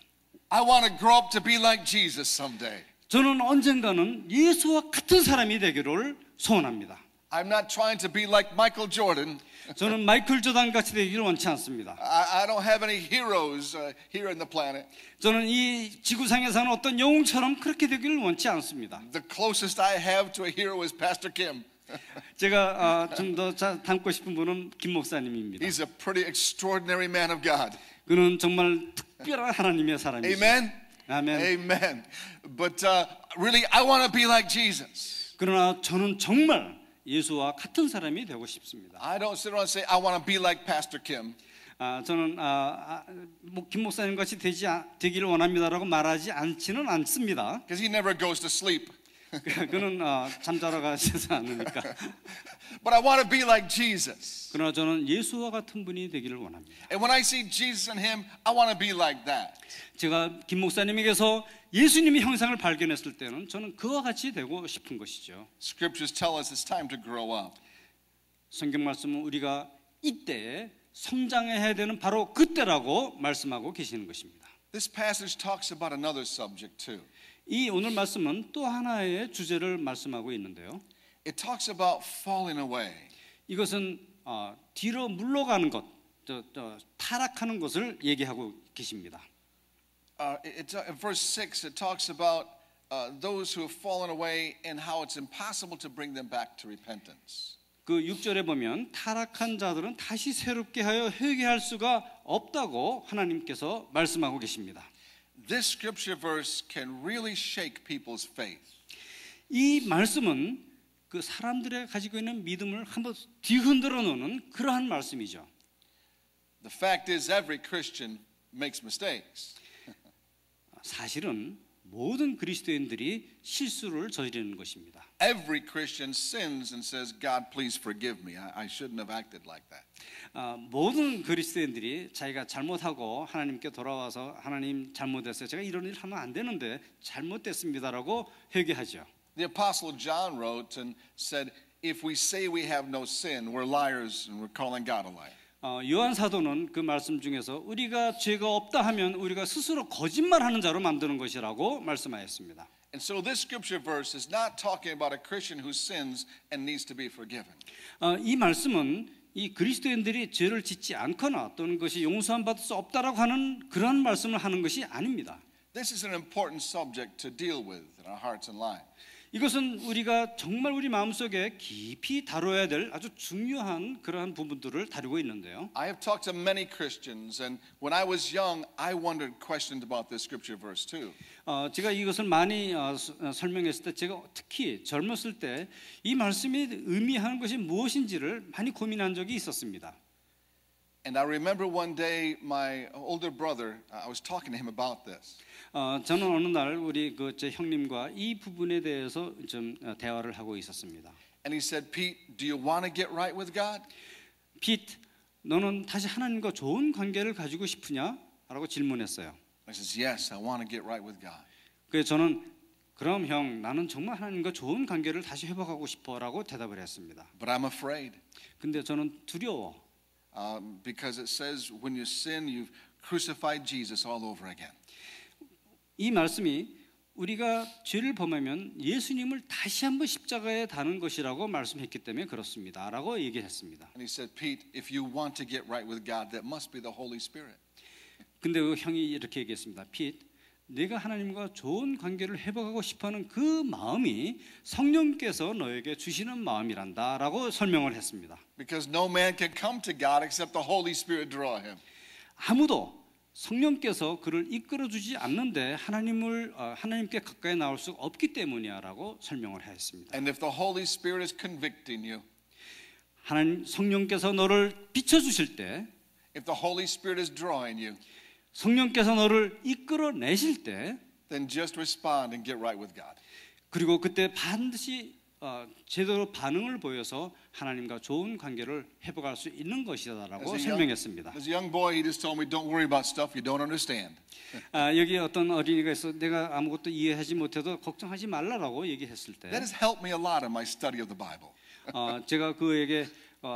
I want to grow up to be like Jesus someday. 저는 언젠가는 예수와 같은 사람이 되기를 소원합니다. I'm not trying to be like Michael Jordan. 저는 마이클 조단 같이 되기를 원치 않습니다. I don't have any heroes here in the planet. 저는 이 지구상에 사는 어떤 영웅처럼 그렇게 되기를 원치 않습니다. The closest I have to a hero is Pastor Kim. 제가 좀 더 닮고 싶은 분은 김 목사님입니다. He's a pretty extraordinary man of God. 그는 정말 특별한 하나님의 사람이죠. Amen? 아멘. Amen. But really, I want to be like Jesus. 그러나 저는 정말 예수와 같은 사람이 되고 싶습니다. I don't sit around and say, I want to be like Pastor Kim. 저는 김 목사님 같이 되기를 원합니다라고 말하지 않지는 않습니다. Because he never goes to sleep. 그는 잠자러 가시지 않으니까. But I want to be like Jesus. 그러나 저는 예수와 같은 분이 되기를 원합니다. And when I see Jesus in him, I want to be like that. 제가 김 목사님에게서 예수님의 형상을 발견했을 때는 저는 그와 같이 되고 싶은 것이죠. Scriptures tell us it's time to grow up. 성경 말씀은 우리가 이때에 성장해야 되는 바로 그때라고 말씀하고 계시는 것입니다. This passage talks about another subject too. 이 오늘 말씀은 또 하나의 주제를 말씀하고 있는데요. It talks about falling away. 이것은 뒤로 물러가는 것, 타락하는 것을 얘기하고 계십니다. In verse 6, it talks about those who have fallen away and how it's impossible to bring them back to repentance. 그 6절에 보면 타락한 자들은 다시 새롭게 하여 회개할 수가 없다고 하나님께서 말씀하고 계십니다. This scripture verse can really shake people's faith. 이 말씀은 그 사람들의 가지고 있는 믿음을 한번 뒤흔들어 놓는 그러한 말씀이죠. The fact is, every Christian makes mistakes. 사실은 모든 그리스도인들이 실수를 저지르는 것입니다. Every Christian sins and says, God, please forgive me. I shouldn't have acted like that. 모든 그리스도인들이 자기가 잘못하고 하나님께 돌아와서 하나님 잘못했어요. 제가 이런 일 하면 안 되는데 잘못됐습니다라고 회개하죠. The Apostle John wrote and said, if we say we have no sin, we're liars and we're calling God a liar. 요한 사도는 그 말씀 중에서 우리가 죄가 없다 하면 우리가 스스로 거짓말하는 자로 만드는 것이라고 말씀하였습니다. And so this scripture verse is not talking about a Christian who sins and needs to be forgiven. 이 말씀은 이 그리스도인들이 죄를 짓지 않거나 또는 그것이 용서함 받을 수 없다라고 하는 그런 말씀을 하는 것이 아닙니다. This is an important subject to deal with in our hearts and lives. 이것은 우리가 정말 우리 마음속에 깊이 다뤄야 될 아주 중요한 그러한 부분들을 다루고 있는데요. I have talked to many Christians, and when I was young, I wondered questions about this scripture verse too. 제가 이것을 많이 설명했을 때 제가 특히 젊었을 때 이 말씀이 의미하는 것이 무엇인지를 많이 고민한 적이 있었습니다. And I remember one day my older brother, I was talking to him about this. 저는 어느 날 우리 제 형님과 이 부분에 대해서 좀 대화를 하고 있었습니다. And he said, Pete, do you want to get right with God? 핏, 너는 다시 하나님과 좋은 관계를 가지고 싶으냐? 라고 질문했어요. I says, yes, I want to get right with God. 그래서 저는 그럼 형, 나는 정말 하나님과 좋은 관계를 다시 회복하고 싶어라고 대답을 했습니다. But I'm afraid 근데 저는 두려워. because it says when you sin, you've crucified Jesus all over again. 이 말씀이 우리가 죄를 범하면 예수님을 다시 한번 십자가에 다는 것이라고 말씀했기 때문에 그렇습니다. 라고 얘기했습니다. And he said, Pete, if you want to get right with God, that must be the Holy Spirit. 근데 그 형이 이렇게 얘기했습니다. 핏, 내가 하나님과 좋은 관계를 회복하고 싶어하는 그 마음이 성령께서 너에게 주시는 마음이란다 라고 설명을 했습니다. Because no man can come to God except the Holy Spirit draw him. 아무도 성령께서 그를 이끌어주지 않는데 하나님께 가까이 나올 수 없기 때문이야라고 설명을 했습니다. And if the Holy Spirit is convicting you, 하나님 성령께서 너를 비춰주실 때, if the Holy Spirit is drawing you, 성령께서 너를 이끌어내실 때, then just respond and get right with God. 그리고 그때 반드시 제대로 반응을 보여서 하나님과 좋은 관계를 회복할 수 있는 것이다라고 설명했습니다. As a young boy, he just told me, "Don't worry about stuff you don't understand." 여기 어떤 어린이가 있어 내가 아무것도 이해하지 못해도 걱정하지 말라라고 얘기했을 때, That has helped me a lot in my study of the Bible. 제가 그에게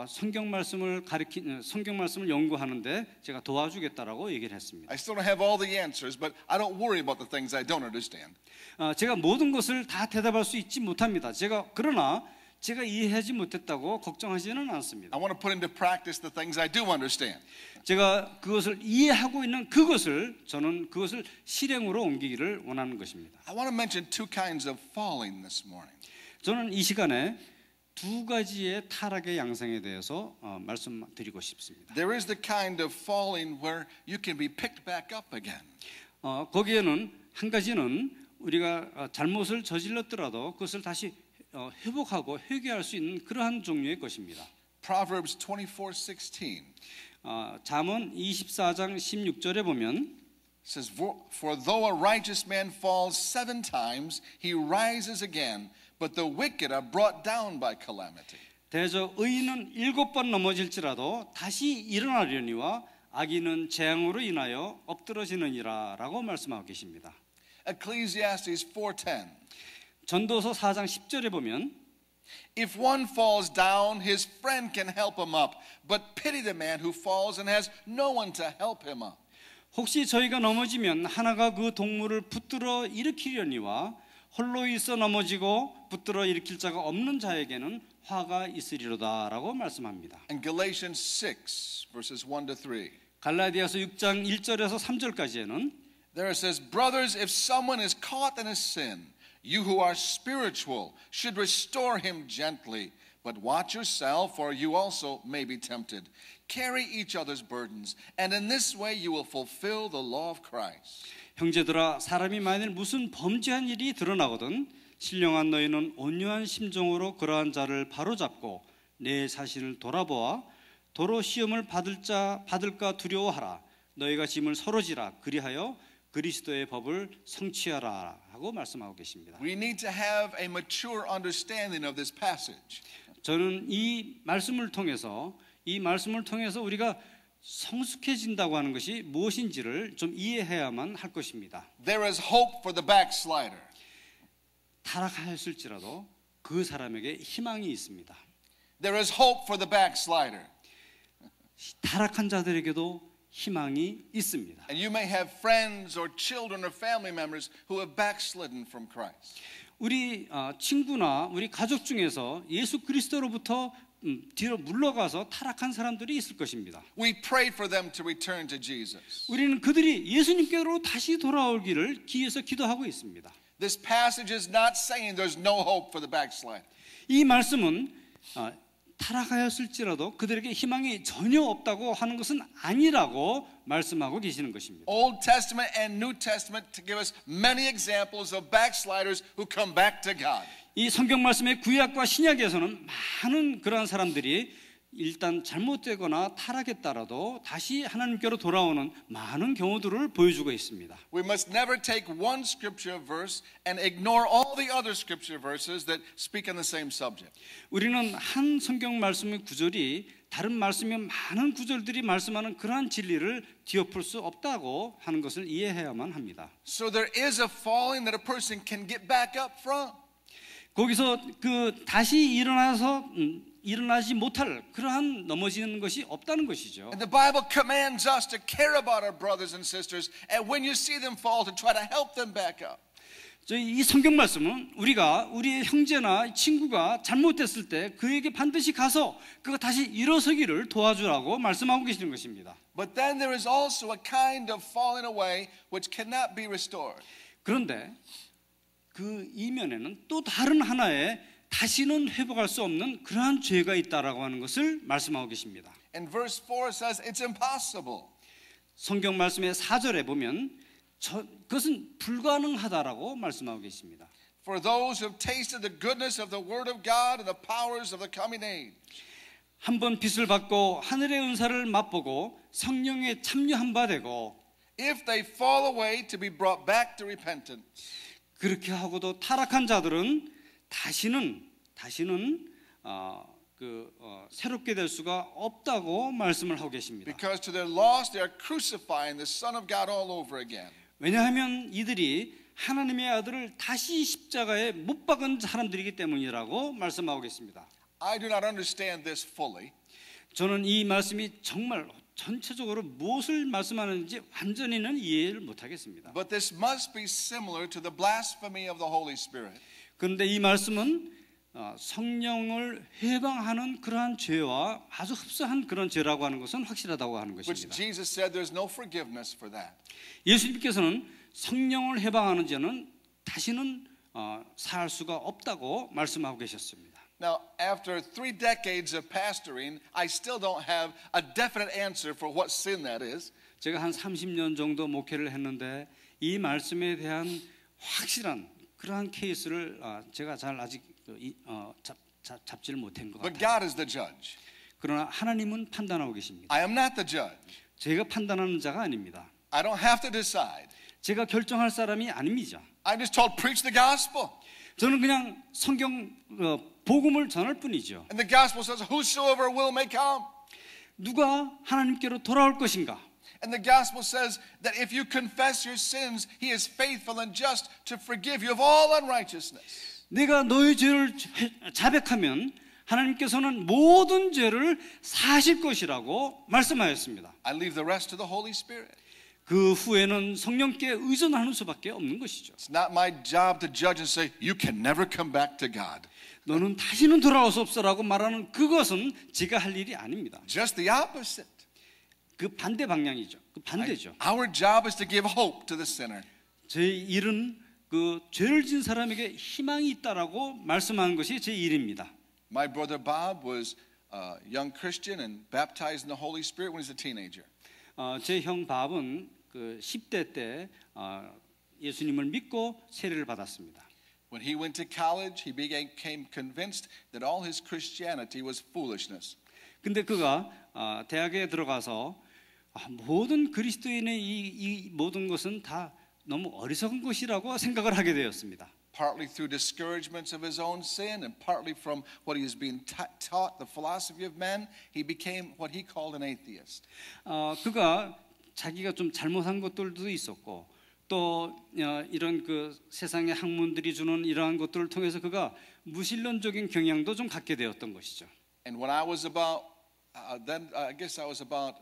성경 말씀을 연구하는데 제가 도와주겠다라고 얘기를 했습니다. I still don't have all the answers, but I don't worry about the things I don't understand. 제가 모든 것을 다 대답할 수 있지 못합니다. 그러나 제가 이해하지 못했다고 걱정하지는 않습니다. I want to put into practice the things I do understand. 제가 그것을 이해하고 있는 저는 그것을 실행으로 옮기기를 원하는 것입니다. I want to mention two kinds of falling this morning. 저는 이 시간에 두 가지의 타락의 양상에 대해서 말씀드리고 싶습니다. There is the kind of falling where you can be picked back up again. 거기에는 한 가지는 우리가 잘못을 저질렀더라도 그것을 다시 회복하고 회개할 수 있는 그러한 종류의 것입니다. Proverbs 24:16 잠언 24장 16절에 보면 says, For though a righteous man falls 7 times, he rises again, but the wicked are brought down by calamity. 대저 의인은 7번 넘어질지라도 다시 일어나려니와 악인은 재앙으로 인하여 엎드러지느니라 라고 말씀하고 계십니다. Ecclesiastes 4:10 전도서 4장 10절에 보면 If one falls down, his friend can help him up, but pity the man who falls and has no one to help him up. 혹시 저희가 넘어지면 하나가 그 동물을 붙들어 일으키려니와 홀로 있어 넘어지고 붙들어 일으킬 자가 없는 자에게는 화가 있으리로다 라고 말씀합니다. And Galatians 6 verses 1 to 3. 갈라디아서 6장 1절에서 3절까지에는 There it says, Brothers, if someone is caught in a sin, you who are spiritual should restore him gently. But watch yourself, or you also may be tempted. Carry each other's burdens, and in this way you will fulfill the law of Christ. 형제들아, 사람이 만일 무슨 범죄한 일이 드러나거든 신령한 너희는 온유한 심정으로 그러한 자를 바로잡고 내 자신을 돌아보아 도로 시험을 받을까 두려워하라. 너희가 짐을 서로 지라. 그리하여 그리스도의 법을 성취하라 하고 말씀하고 계십니다. We need to have a mature understanding of this passage. 저는 이 말씀을 통해서 우리가 성숙해진다고 하는 것이 무엇인지를 좀 이해해야만 할 것입니다. There is hope for the backslider. 타락하였을지라도 그 사람에게 희망이 있습니다. There is hope for the backslider. 타락한 자들에게도 희망이 있습니다. And you may have friends or children or family members who have backslidden from Christ. 우리 친구나 우리 가족 중에서 예수 그리스도로부터 뒤로 물러가서 타락한 사람들이 있을 것입니다. We pray for them to return to Jesus. 우리는 그들이 예수님께로 다시 돌아오기를 기해서 기도하고 있습니다. This passage is not saying there's no hope for the backslider. 이 말씀은 타락하였을지라도 그들에게 희망이 전혀 없다고 하는 것은 아니라고 말씀하고 계시는 것입니다. Old Testament and New Testament to give us many examples of backsliders who come back to God. 이 성경 말씀의 구약과 신약에서는 많은 그러한 사람들이 일단 잘못되거나 타락했다라도 다시 하나님께로 돌아오는 많은 경우들을 보여주고 있습니다. We must never take one scripture verse and ignore all the other scripture verses that speak on the same subject. 우리는 한 성경 말씀의 구절이 다른 말씀의 많은 구절들이 말씀하는 그러한 진리를 뒤엎을 수 없다고 하는 것을 이해해야만 합니다. So there is a falling that a person can get back up from. 거기서 다시 일어나지 못할 그러한 넘어지는 것이 없다는 것이죠. And the Bible commands us to care about our brothers and sisters, and when you see them fall, to try to help them back up. 이 성경 말씀은 우리가 우리의 형제나 친구가 잘못됐을 때 그에게 반드시 가서 그가 다시 일어서기를 도와주라고 말씀하고 계시는 것입니다. But then there is also a kind of falling away which cannot be restored. 그런데 그 이면에는 또 다른 하나의 다시는 회복할 수 없는 그러한 죄가 있다라고 하는 것을 말씀하고 계십니다. And verse 4 says it's impossible. 성경 말씀의 4절에 보면 그것은 불가능하다라고 말씀하고 계십니다. For those who have tasted the goodness of the word of God and the powers of the coming age. 한번 빚을 받고 하늘의 은사를 맛보고 성령에 참여한 바 되고 If they fall away to be brought back to repentance. 그렇게 하고도 타락한 자들은 다시는 새롭게 될 수가 없다고 말씀을 하고 계십니다. Because to their loss they are crucifying the Son of God all over again. 왜냐하면 이들이 하나님의 아들을 다시 십자가에 못 박은 사람들이기 때문이라고 말씀하고 계십니다. I do not understand this fully. 저는 이 말씀이 정말 전체적으로 무엇을 말씀하는지 완전히는 이해를 못하겠습니다. But this must be similar to the blasphemy of the Holy Spirit. 그런데 이 말씀은 성령을 해방하는 그러한 죄와 아주 흡사한 그런 죄라고 하는 것은 확실하다고 하는 Which 것입니다. Jesus said there's no forgiveness for that. 예수님께서는 성령을 해방하는 죄는 다시는 사할 수가 없다고 말씀하고 계셨습니다. Now, after 3 decades of pastoring, I still don't have a definite answer for what sin that is. 제가 한 30년 정도 목회를 했는데 이 말씀에 대한 확실한 그러한 케이스를 제가 잘 아직 잡지를 못한 것 But 같아요. God is the judge. 그러나 하나님은 판단하고 계십니다. I am not the judge. 제가 판단하는 자가 아닙니다. I don't have to decide. 제가 결정할 사람이 아닙니다. I'm just told preach the gospel. 저는 그냥 성경 복음을 전할 뿐이죠. And the gospel says whosoever will may come. 누가 하나님께로 돌아올 것인가? And the gospel says that if you confess your sins, he is faithful and just to forgive you of all unrighteousness. 내가 너의 죄를 자백하면 하나님께서는 모든 죄를 사하실 것이라고 말씀하였습니다. I leave the rest to the Holy Spirit. 그 후에는 성령께 의존하는 수밖에 없는 것이죠. It's not my job to judge and say you can never come back to God. 너는 다시는 돌아올 수 없어라고 말하는 그것은 제가 할 일이 아닙니다. Just the opposite. 그 반대 방향이죠. 그 반대죠. Our job is to give hope to the sinner. 제 일은 그 죄를 지은 사람에게 희망이 있다라고 말씀하는 것이 제 일입니다. My brother Bob was a young Christian and baptized in the Holy Spirit when he was a teenager. 제 형 밥은 그 10대 때 예수님을 믿고 세례를 받았습니다. When he went to college, he became convinced that all his Christianity was foolishness. 근데 그가 대학에 들어가서 모든 그리스도인의 이 모든 것은 다 너무 어리석은 것이라고 생각을 하게 되었습니다. Partly through discouragements of his own sin and partly from what he was being taught, the philosophy of men, he became what he called an atheist. 그가 자기가 좀 잘못한 것들도 있었고 또 이런 그 세상의 학문들이 주는 이러한 것들을 통해서 그가 무신론적인 경향도 좀 갖게 되었던 것이죠. And when I was about, then I guess I was about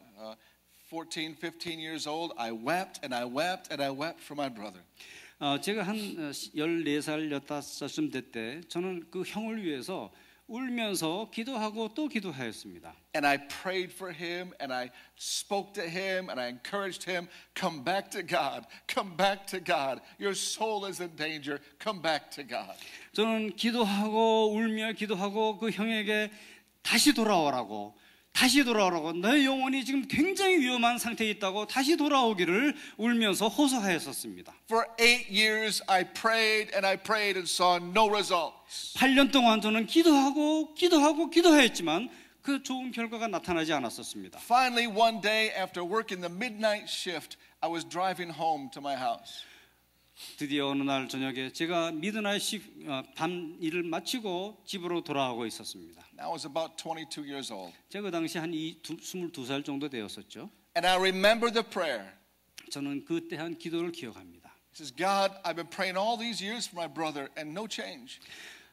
14, 15 years old, I wept and I wept and I wept for my brother. 제가 한 14살, 15살쯤 될 때 저는 그 형을 위해서 울면서 기도하고 또 기도하였습니다. And I prayed for him and I spoke to him and I encouraged him, come back to God, come back to God. Your soul is in danger, come back to God. 저는 기도하고 울며 기도하고 그 형에게 다시 돌아오라고 너의 영혼이 지금 굉장히 위험한 상태에 있다고 다시 돌아오기를 울면서 호소하였었습니다. For 8 years I prayed and and saw no results. 8년 동안 저는 기도하였지만 그 좋은 결과가 나타나지 않았었습니다. Finally one day after working the midnight shift, I was driving home to my house. 드디어 어느 날 저녁에 제가 미드나잇 밤 일을 마치고 집으로 돌아오고 있었습니다. I was about 22 years old. 제가 그 당시 한 22살 정도 되었었죠. And I remember the prayer. 저는 그때 한 기도를 기억합니다. It says, God, I've been praying all these years for my brother and no change.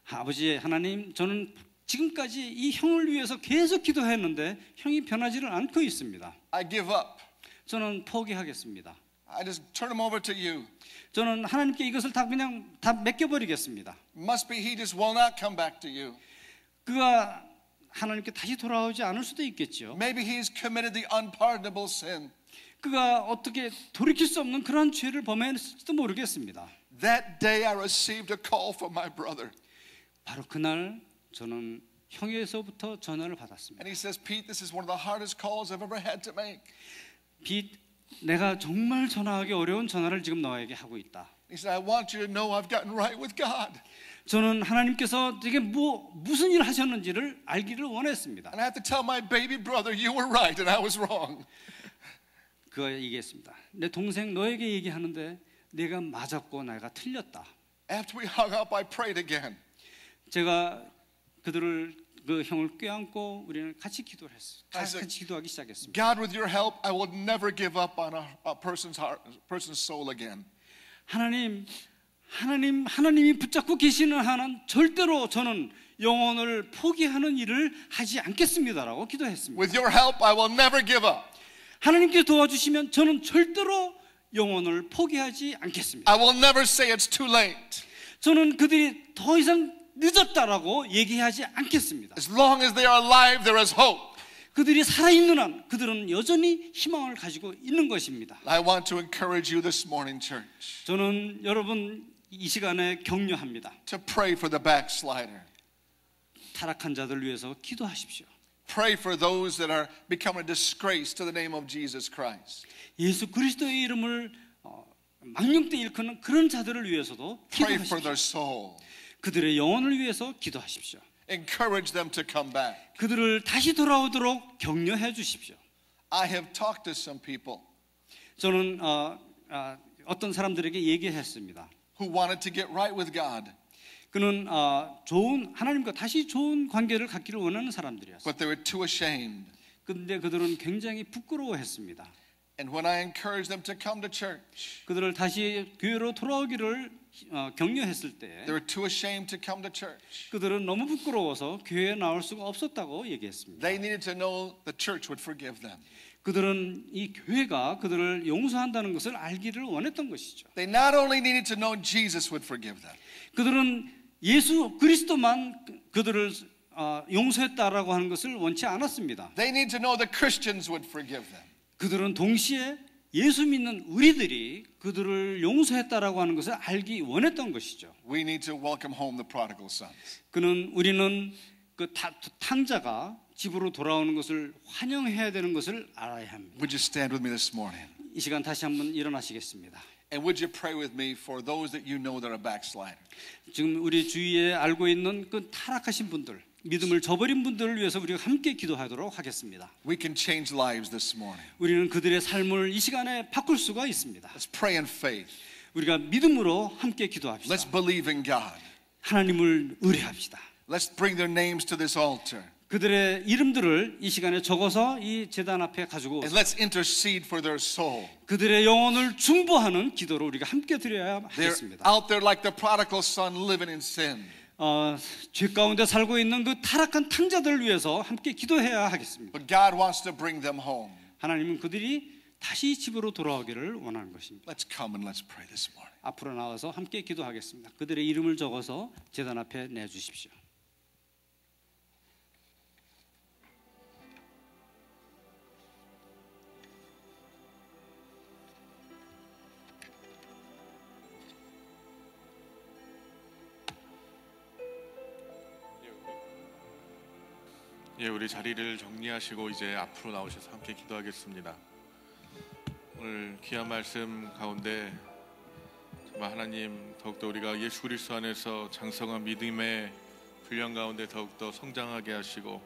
아버지 하나님, 저는 지금까지 이 형을 위해서 계속 기도했는데 형이 변하지를 않고 있습니다. I give up. 저는 포기하겠습니다. I just turn him over to you. 저는 하나님께 이것을 다 그냥 다 맡겨버리겠습니다. Must be he just will not come back to you. 그가 하나님께 다시 돌아오지 않을 수도 있겠죠. Maybe he's committed the unpardonable sin. 그가 어떻게 돌이킬 수 없는 그런 죄를 범했을지도 모르겠습니다. That day I received a call from my brother. 바로 그날 저는 형에서부터 전화를 받았습니다. And he says, Pete, this is one of the hardest calls I've ever had to make. 빗, 내가 정말 전화하기 어려운 전화를 지금 너에게 하고 있다. He said, I want you to know I've gotten right with God. 저는 하나님께서 이게 무슨 일을 하셨는지를 알기를 원했습니다. And I have to tell my baby brother, you were right and I was wrong. 그가 얘기했습니다. 내 동생 너에게 얘기하는데 내가 맞았고 내가 틀렸다. After we hung up, I prayed again. 제가 그 형을 껴안고 우리는 같이 기도를 했어요. I 같이 기도하기 시작했습니다. God, with your help, I will never give up on a person's heart, person's soul again. 하나님이 붙잡고 계시는 한은 절대로 저는 영혼을 포기하는 일을 하지 않겠습니다라고 기도했습니다. With your help, I will never give up. 하나님께 도와주시면 저는 절대로 영혼을 포기하지 않겠습니다. I will never say it's too late. 저는 그들이 더 이상 늦었다라고 얘기하지 않겠습니다. As long as they are alive, there is hope. 그들이 살아있는 한 그들은 여전히 희망을 가지고 있는 것입니다. I want to encourage you this morning, church, 저는 여러분 이 시간에 격려합니다. to pray for the backslider. 타락한 자들 위해서 기도하십시오. Pray for those that are becoming a disgrace to the name of Jesus Christ. 예수 그리스도의 이름을 망령되 일컫는 그런 자들을 위해서도 Pray for 기도하십시오. their soul. 그들의 영혼을 위해서 기도하십시오. Encourage them to come back. 그들을 다시 돌아오도록 격려해 주십시오. I have talked to some people 저는 어떤 사람들에게 얘기했습니다. who wanted to get right with God, 그는 좋은 하나님과 다시 좋은 관계를 갖기를 원하는 사람들이었어요. but they were too ashamed. 그런데 그들은 굉장히 부끄러워했습니다. And when I encouraged them to come to church, 그들을 다시 교회로 돌아오기를 격려했을 때 they were too ashamed to come to church. 그들은 너무 부끄러워서 교회에 나올 수가 없었다고 얘기했습니다. They needed to know the church would forgive them. 그들은 이 교회가 그들을 용서한다는 것을 알기를 원했던 것이죠. They not only needed to know Jesus would forgive them, 그들은 예수 그리스도만 그들을 용서했다라고 하는 것을 원치 않았습니다. they need to know the Christians would forgive them. 그들은 동시에 예수 믿는 우리들이 그들을 용서했다라고 하는 것을 알기 원했던 것이죠. We need to welcome home the prodigal sons. 우리는 그 탕자가 집으로 돌아오는 것을 환영해야 되는 것을 알아야 합니다. Would you stand with me this morning? 이 시간 다시 한번 일어나시겠습니다. And would you pray with me for those that you know that are backsliders? 지금 우리 주위에 알고 있는 그 타락하신 분들, 믿음을 저버린 분들을 위해서 우리가 함께 기도하도록 하겠습니다. We can change lives this morning. 우리는 그들의 삶을 이 시간에 바꿀 수가 있습니다. Let's pray in faith. 우리가 믿음으로 함께 기도합시다. Let's believe in God. 하나님을 의뢰합시다. Let's bring their names to this altar. 그들의 이름들을 이 시간에 적어서 이 제단 앞에 가지고 And let's intercede for their soul. 그들의 영혼을 중보하는 기도를 우리가 함께 드려야 They're 하겠습니다. out there like the prodigal son living in sin. 죄 가운데 살고 있는 그 타락한 탕자들을 위해서 함께 기도해야 하겠습니다. But God wants to bring them home. 하나님은 그들이 다시 집으로 돌아오기를 원하는 것입니다. Let's come and let's pray this morning. 앞으로 나와서 함께 기도하겠습니다. 그들의 이름을 적어서 제단 앞에 내주십시오. 예, 우리 자리를 정리하시고 이제 앞으로 나오셔서 함께 기도하겠습니다. 오늘 귀한 말씀 가운데 정말 하나님 더욱더 우리가 예수 그리스도 안에서 장성한 믿음의 분량 가운데 더욱더 성장하게 하시고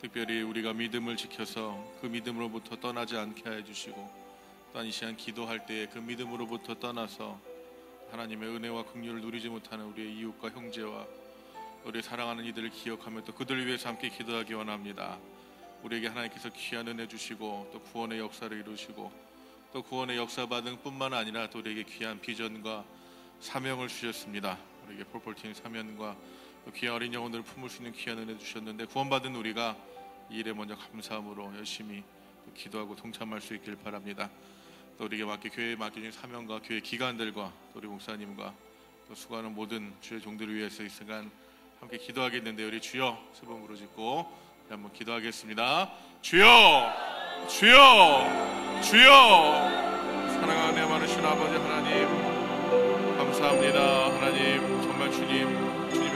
특별히 우리가 믿음을 지켜서 그 믿음으로부터 떠나지 않게 해주시고 또한 이 시간 기도할 때에 그 믿음으로부터 떠나서 하나님의 은혜와 긍휼을 누리지 못하는 우리의 이웃과 형제와 우리 사랑하는 이들을 기억하며 또 그들을 위해서 함께 기도하기 원합니다. 우리에게 하나님께서 귀한 은혜 주시고 또 구원의 역사를 이루시고 또 구원의 역사 받은 뿐만 아니라 또 우리에게 귀한 비전과 사명을 주셨습니다. 우리에게 폴폴팀 사명과 또 귀한 어린 영혼들을 품을 수 있는 귀한 은혜 주셨는데 구원받은 우리가 이 일에 먼저 감사함으로 열심히 또 기도하고 동참할 수 있길 바랍니다. 또 우리에게 교회에 맡겨진 사명과 교회 기관들과 또 우리 목사님과 또 수고하는 모든 주의 종들을 위해서 이 시간 함께 기도하겠는데 우리 주여 세 번 부르짖고 한번 기도하겠습니다. 주여, 주여, 주여. 사랑하는 많으신 아버지 하나님 감사합니다. 하나님 정말 주님의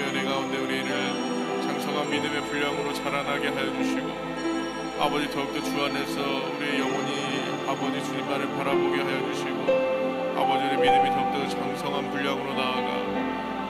은혜 가운데 우리를 장성한 믿음의 분량으로 자라나게 하여 주시고 아버지 더욱더 주 안에서 우리의 영혼이 아버지 주님만을 바라보게 하여 주시고 아버지의 믿음이 더욱더 장성한 분량으로 나아가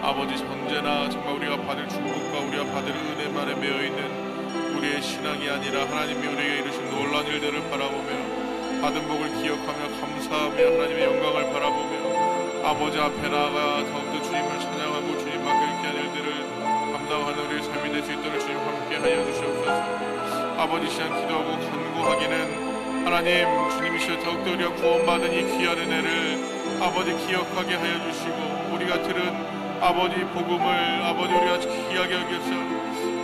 아버지 언제나 정말 우리가 받을 축복과 우리가 받을 은혜만에 매여있는 우리의 신앙이 아니라 하나님이 우리에게 이루신 놀라운 일들을 바라보며 받은 복을 기억하며 감사하며 하나님의 영광을 바라보며 아버지 앞에 나아가 더욱더 주님을 찬양하고 주님 밖에 귀한 일들을 감당하는 우리의 삶이 될 수 있도록 주님 함께 하여 주시옵소서. 아버지 시간 기도하고 간구하기는 하나님 주님이시여 더욱더 우리가 구원받은 이 귀한 은혜를 아버지 기억하게 하여 주시고 우리가 들은 아버지 복음을 아버지 우리가 귀하게 여겨서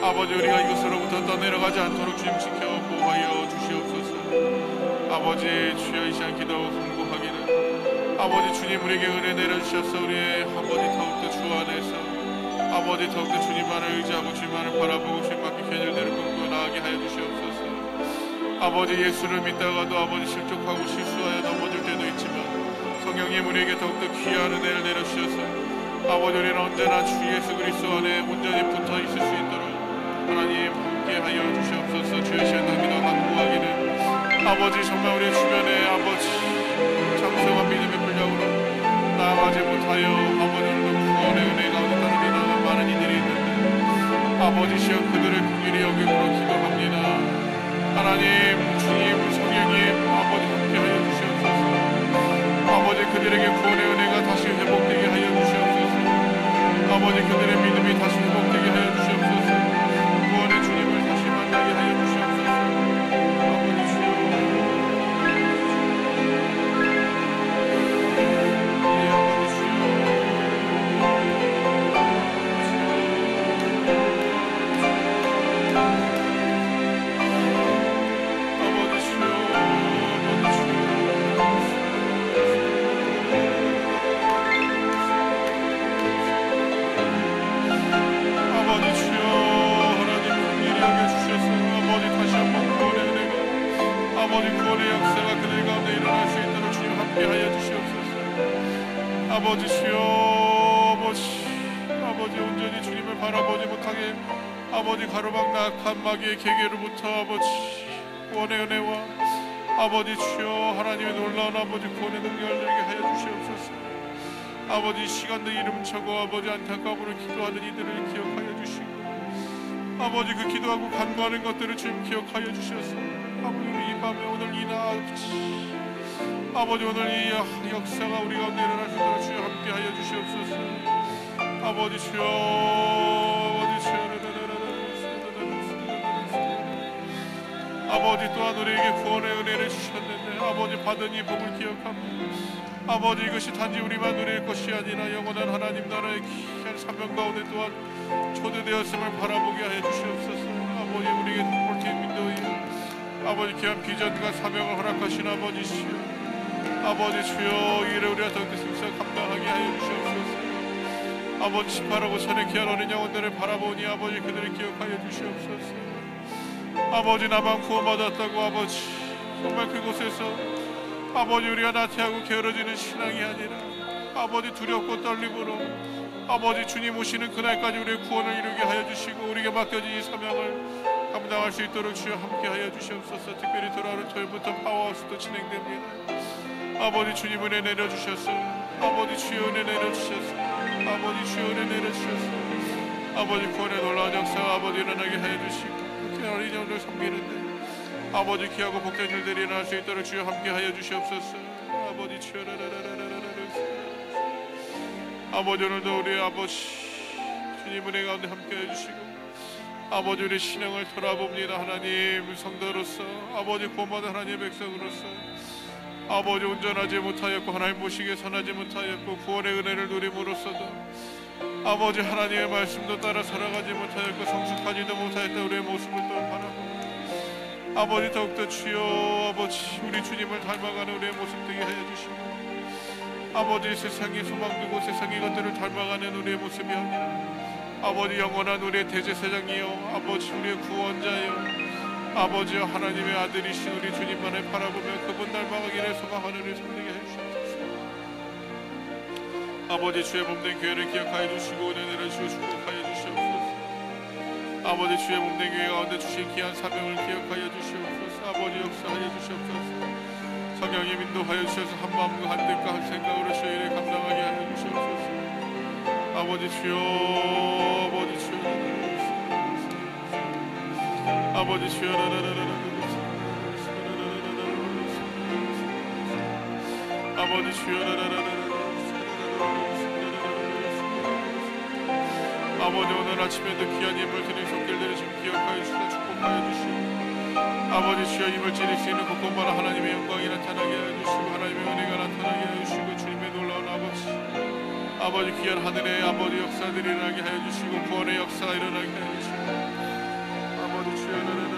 아버지 우리가 이것으로부터 떠내려가지 않도록 주님 지켜 보호하여 주시옵소서. 아버지 주여 이 시간 기도하고 간구하기는 아버지 주님 우리에게 은혜 내려주셔서 우리의 아버지 더욱더 주 안에서 아버지 더욱더 주님만을 의지하고 주님만을 바라보고 주님밖에 견일대로 꿈꾸어 나가게 하여 주시옵소서. 아버지 예수를 믿다가도 아버지 실족하고 실수하여 넘어질 때도 있지만 성령님 우리에게 더욱더 귀한 은혜를 내려주셔서 아버지 우리는 언제나 주 예수 그리스도 안에 온전히 붙어 있을 수 있도록 하나님 함께하여 주시옵소서. 주의 시간당기도 간구하기는 아버지 정말 우리 주변에 아버지 장성한 믿음의 분량으로 나아가지 못하여 아버지로 구원의 은혜 가운데 따르게 나아간 많은 이들이 있는데 아버지 시여 그들을 긍휼히 여김으로 기도합니다. 하나님 주님 성령님 아버지 함께하여 주시옵소서. 아버지 그들에게 구원의 은혜가 다시 회복되게 하여 주시옵소서. 아버지 그들의 믿음이 다시 회복되게 하여 주시옵소서. 구원의 주님을 다시 만나게 하여 주시옵소서. 아버지 주여 예 아버지 주여 아버지 구원의 역사가 그들 가운데 일어날 수 있도록 주님 함께하여 주시옵소서. 아버지 주여 아버지 온전히 주님을 바라보지 못하게 아버지 가로막 낙한 마귀의 계계로부터 아버지 구원의 은혜와 아버지 주여 하나님의 놀라운 아버지 구원의 능력을 누리게 하여 주시옵소서. 아버지 시간도 이름 차고 아버지 안타까움으로 기도하는 이들을 기억하여 주시고 아버지 그 기도하고 간구하는 것들을 주님 기억하여 주셔서 아버지 이 밤에 오늘 이 낮 아버지 오늘 이 역사가 우리 가운데 일어날 수 있도록 주여 함께하여 주시옵소서. 아버지 주여 아버지 또한 우리에게 구원의 은혜를 주셨는데 아버지 받은 이 복을 기억합니다. 아버지 이것이 단지 우리만 누릴 것이 아니라 영원한 하나님 나라의 귀한 사명 가운데 또한 초대되었음을 바라보게 하여 주시옵소서. 아버지 우리에게 폴팅 민도에 아버지 귀한 비전과 사명을 허락하신 아버지시여 아버지 주여 이 일을 우리가 더욱더 힘써 감당하게 하여 주시옵소서. 아버지 18하고 선의 귀한 어린 영혼들을 바라보니 아버지 그들을 기억하여 주시옵소서. 아버지 나만 구원받았다고 아버지 정말 그곳에서 아버지 우리가 나태하고 게으러지는 신앙이 아니라 아버지 두렵고 떨림으로 아버지 주님 오시는 그날까지 우리의 구원을 이루게 하여 주시고 우리에게 맡겨진 이 사명을 감당할 수 있도록 주여 함께하여 주시옵소서. 특별히 돌아오는 토요일부터 파워하우스도 진행됩니다. 아버지 주님 은혜 내려주셔서 아버지 주여 은혜 내려주셔서 아버지 주여 은혜 내려주셔서 아버지 구원의 놀라운 역사가 아버지 일어나게 하여 주시고 특히 어린 영혼을 섬기는데 아버지 귀하고 복된 일들이 일어날 수 있도록 주여 함께하여 주시옵소서. 아버지 주여 아버지 오늘도 우리 아버지 주님 은혜 가운데 함께해 주시고 아버지 우리 신앙을 돌아봅니다. 하나님 성도로서 아버지 구원받은 하나님의 백성으로서 아버지 온전하지 못하였고 하나님 보시기에 선하지 못하였고 구원의 은혜를 누림으로써도 아버지 하나님의 말씀도 따라 살아가지 못하였고 성숙하지도 못하였던 우리의 모습을 또 바라보고 아버지 더욱더 주여 아버지 우리 주님을 닮아가는 우리의 모습 되게 하여 주시고 아버지 세상에 소망 두고 세상의 것들을 닮아가는 우리의 모습이 아니라 아버지 영원한 우리의 대제사장이요 아버지 우리의 구원자요 아버지와 하나님의 아들이신 우리 주님만을 바라보며 그분 닮아가기를 소망하는 우리 성도에게 해주시옵소서. 아버지 주의 몸된 교회를 기억하여 주시고 은혜 내려주시고 축복하여 주시옵소서. 아버지 주의 몸된 교회 가운데 주신 귀한 사명을 기억하여 주시옵소서. 아버지 역사하여 주시옵소서. 성령님 인도하여 주셔서 한 마음과 한 뜻과 한 생각으로 주의 일을 감당하게 하여 주시옵소서. 아버지 주여 아버지 주여 아버지 주여 아버지 주여 아버지 오늘 아침에도 귀한 예물 드린 손길들을 지금 기억하여 주시고 축복하여 주시고 아버지 주여 힘을 지닐 수 있는 곳곳마다 하나님의 영광이 나타나게 하여 주시고 하나님의 은혜가 나타나게 하여 주시고 주님의 놀라운 아버지 귀한 하늘의 아버지 역사들이 일어나게 하여 주시고 구원의 역사가 일어나게 하여 주시고 아버지 주여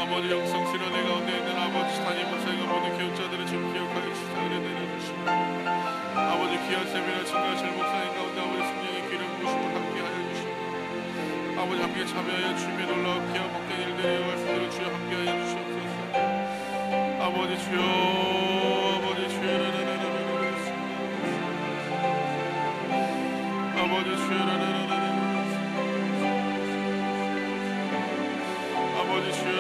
아버지 영성스러운 내 가운데 있는 아버지 단임 목사님과 모든 교육자들을 지금 기억하여 주시고 은혜 내려주시고 아버지 귀한 세미나 친구하실 목사님 가운데 아버지 성령의 기름 부으심을 함께 하여 주시고 아버지 함께 참여하여 주님의 놀라운 귀한 복된 일들이 이어갈 수 있도록 주여 함께 하여 주시옵소서. 아버지 주여 아버지 주여 아버지 주여 아버지 주여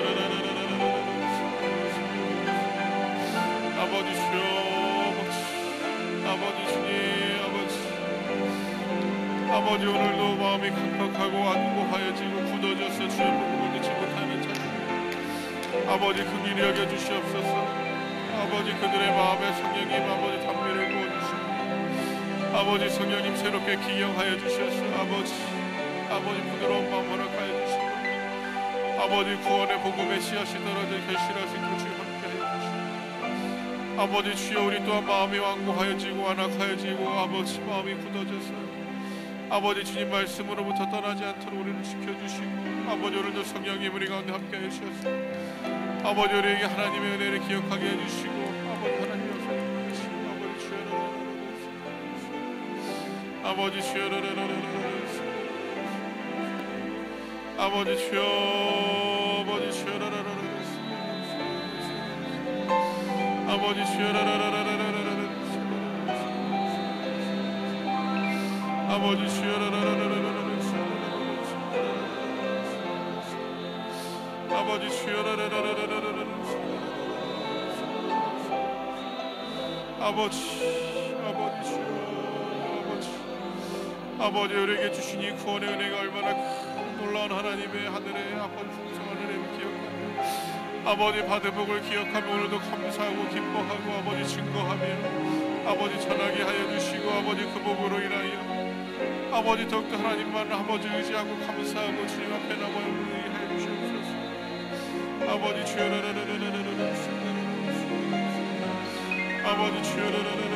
아버지 주여 아버지 주님 아버지 오늘도 마음이 각박하고 안고하여지고 굳어져서 주의 복음을 듣지 못하는 자들 아버지 긍휼히 여겨 주시옵소서. 아버지 그들의 마음에 성령님 아버지 담대를 부어주시고 아버지 성령님 새롭게 기경하여 주셔서 아버지 부드러운 마음 허락하여 주시고 아버지 구원의 복음의 씨앗이 떨어져 결실할 수 있도록 주여 함께하여 주시고 아버지 주여 우리 또한 마음이 완고하여지고 완악하여지고 아버지 마음이 굳어져서 아버지 주님 말씀으로부터 떠나지 않도록 우리를 지켜주시고 아버지 오늘도 성령님 우리 가운데 함께해 주셔서 아버지 우리에게 하나님의 은혜를 기억하게 해주시고 아버지 하나님 역사해 주시고 아버지 주여 아버지 주여 아버지 주여 아버지 주여 아버지 주여 아버지 주여 아버지 우리에게 주신 이 구원의 은혜가 얼마나 큰 놀라운 하나님의 하늘의 아버지 풍성한 은혜를 기억하며 아버지 받은 복을 기억하며 오늘도 감사하고 기뻐하고 아버지 증거하며 아버지 전하게 하여 주시고 아버지 그 복으로 인하여 아버지 더욱더 하나님만 아버지 의지하고 감사하고 주님 앞에 나와 의하여 주시옵소서. 아버지 주여 아버지 주여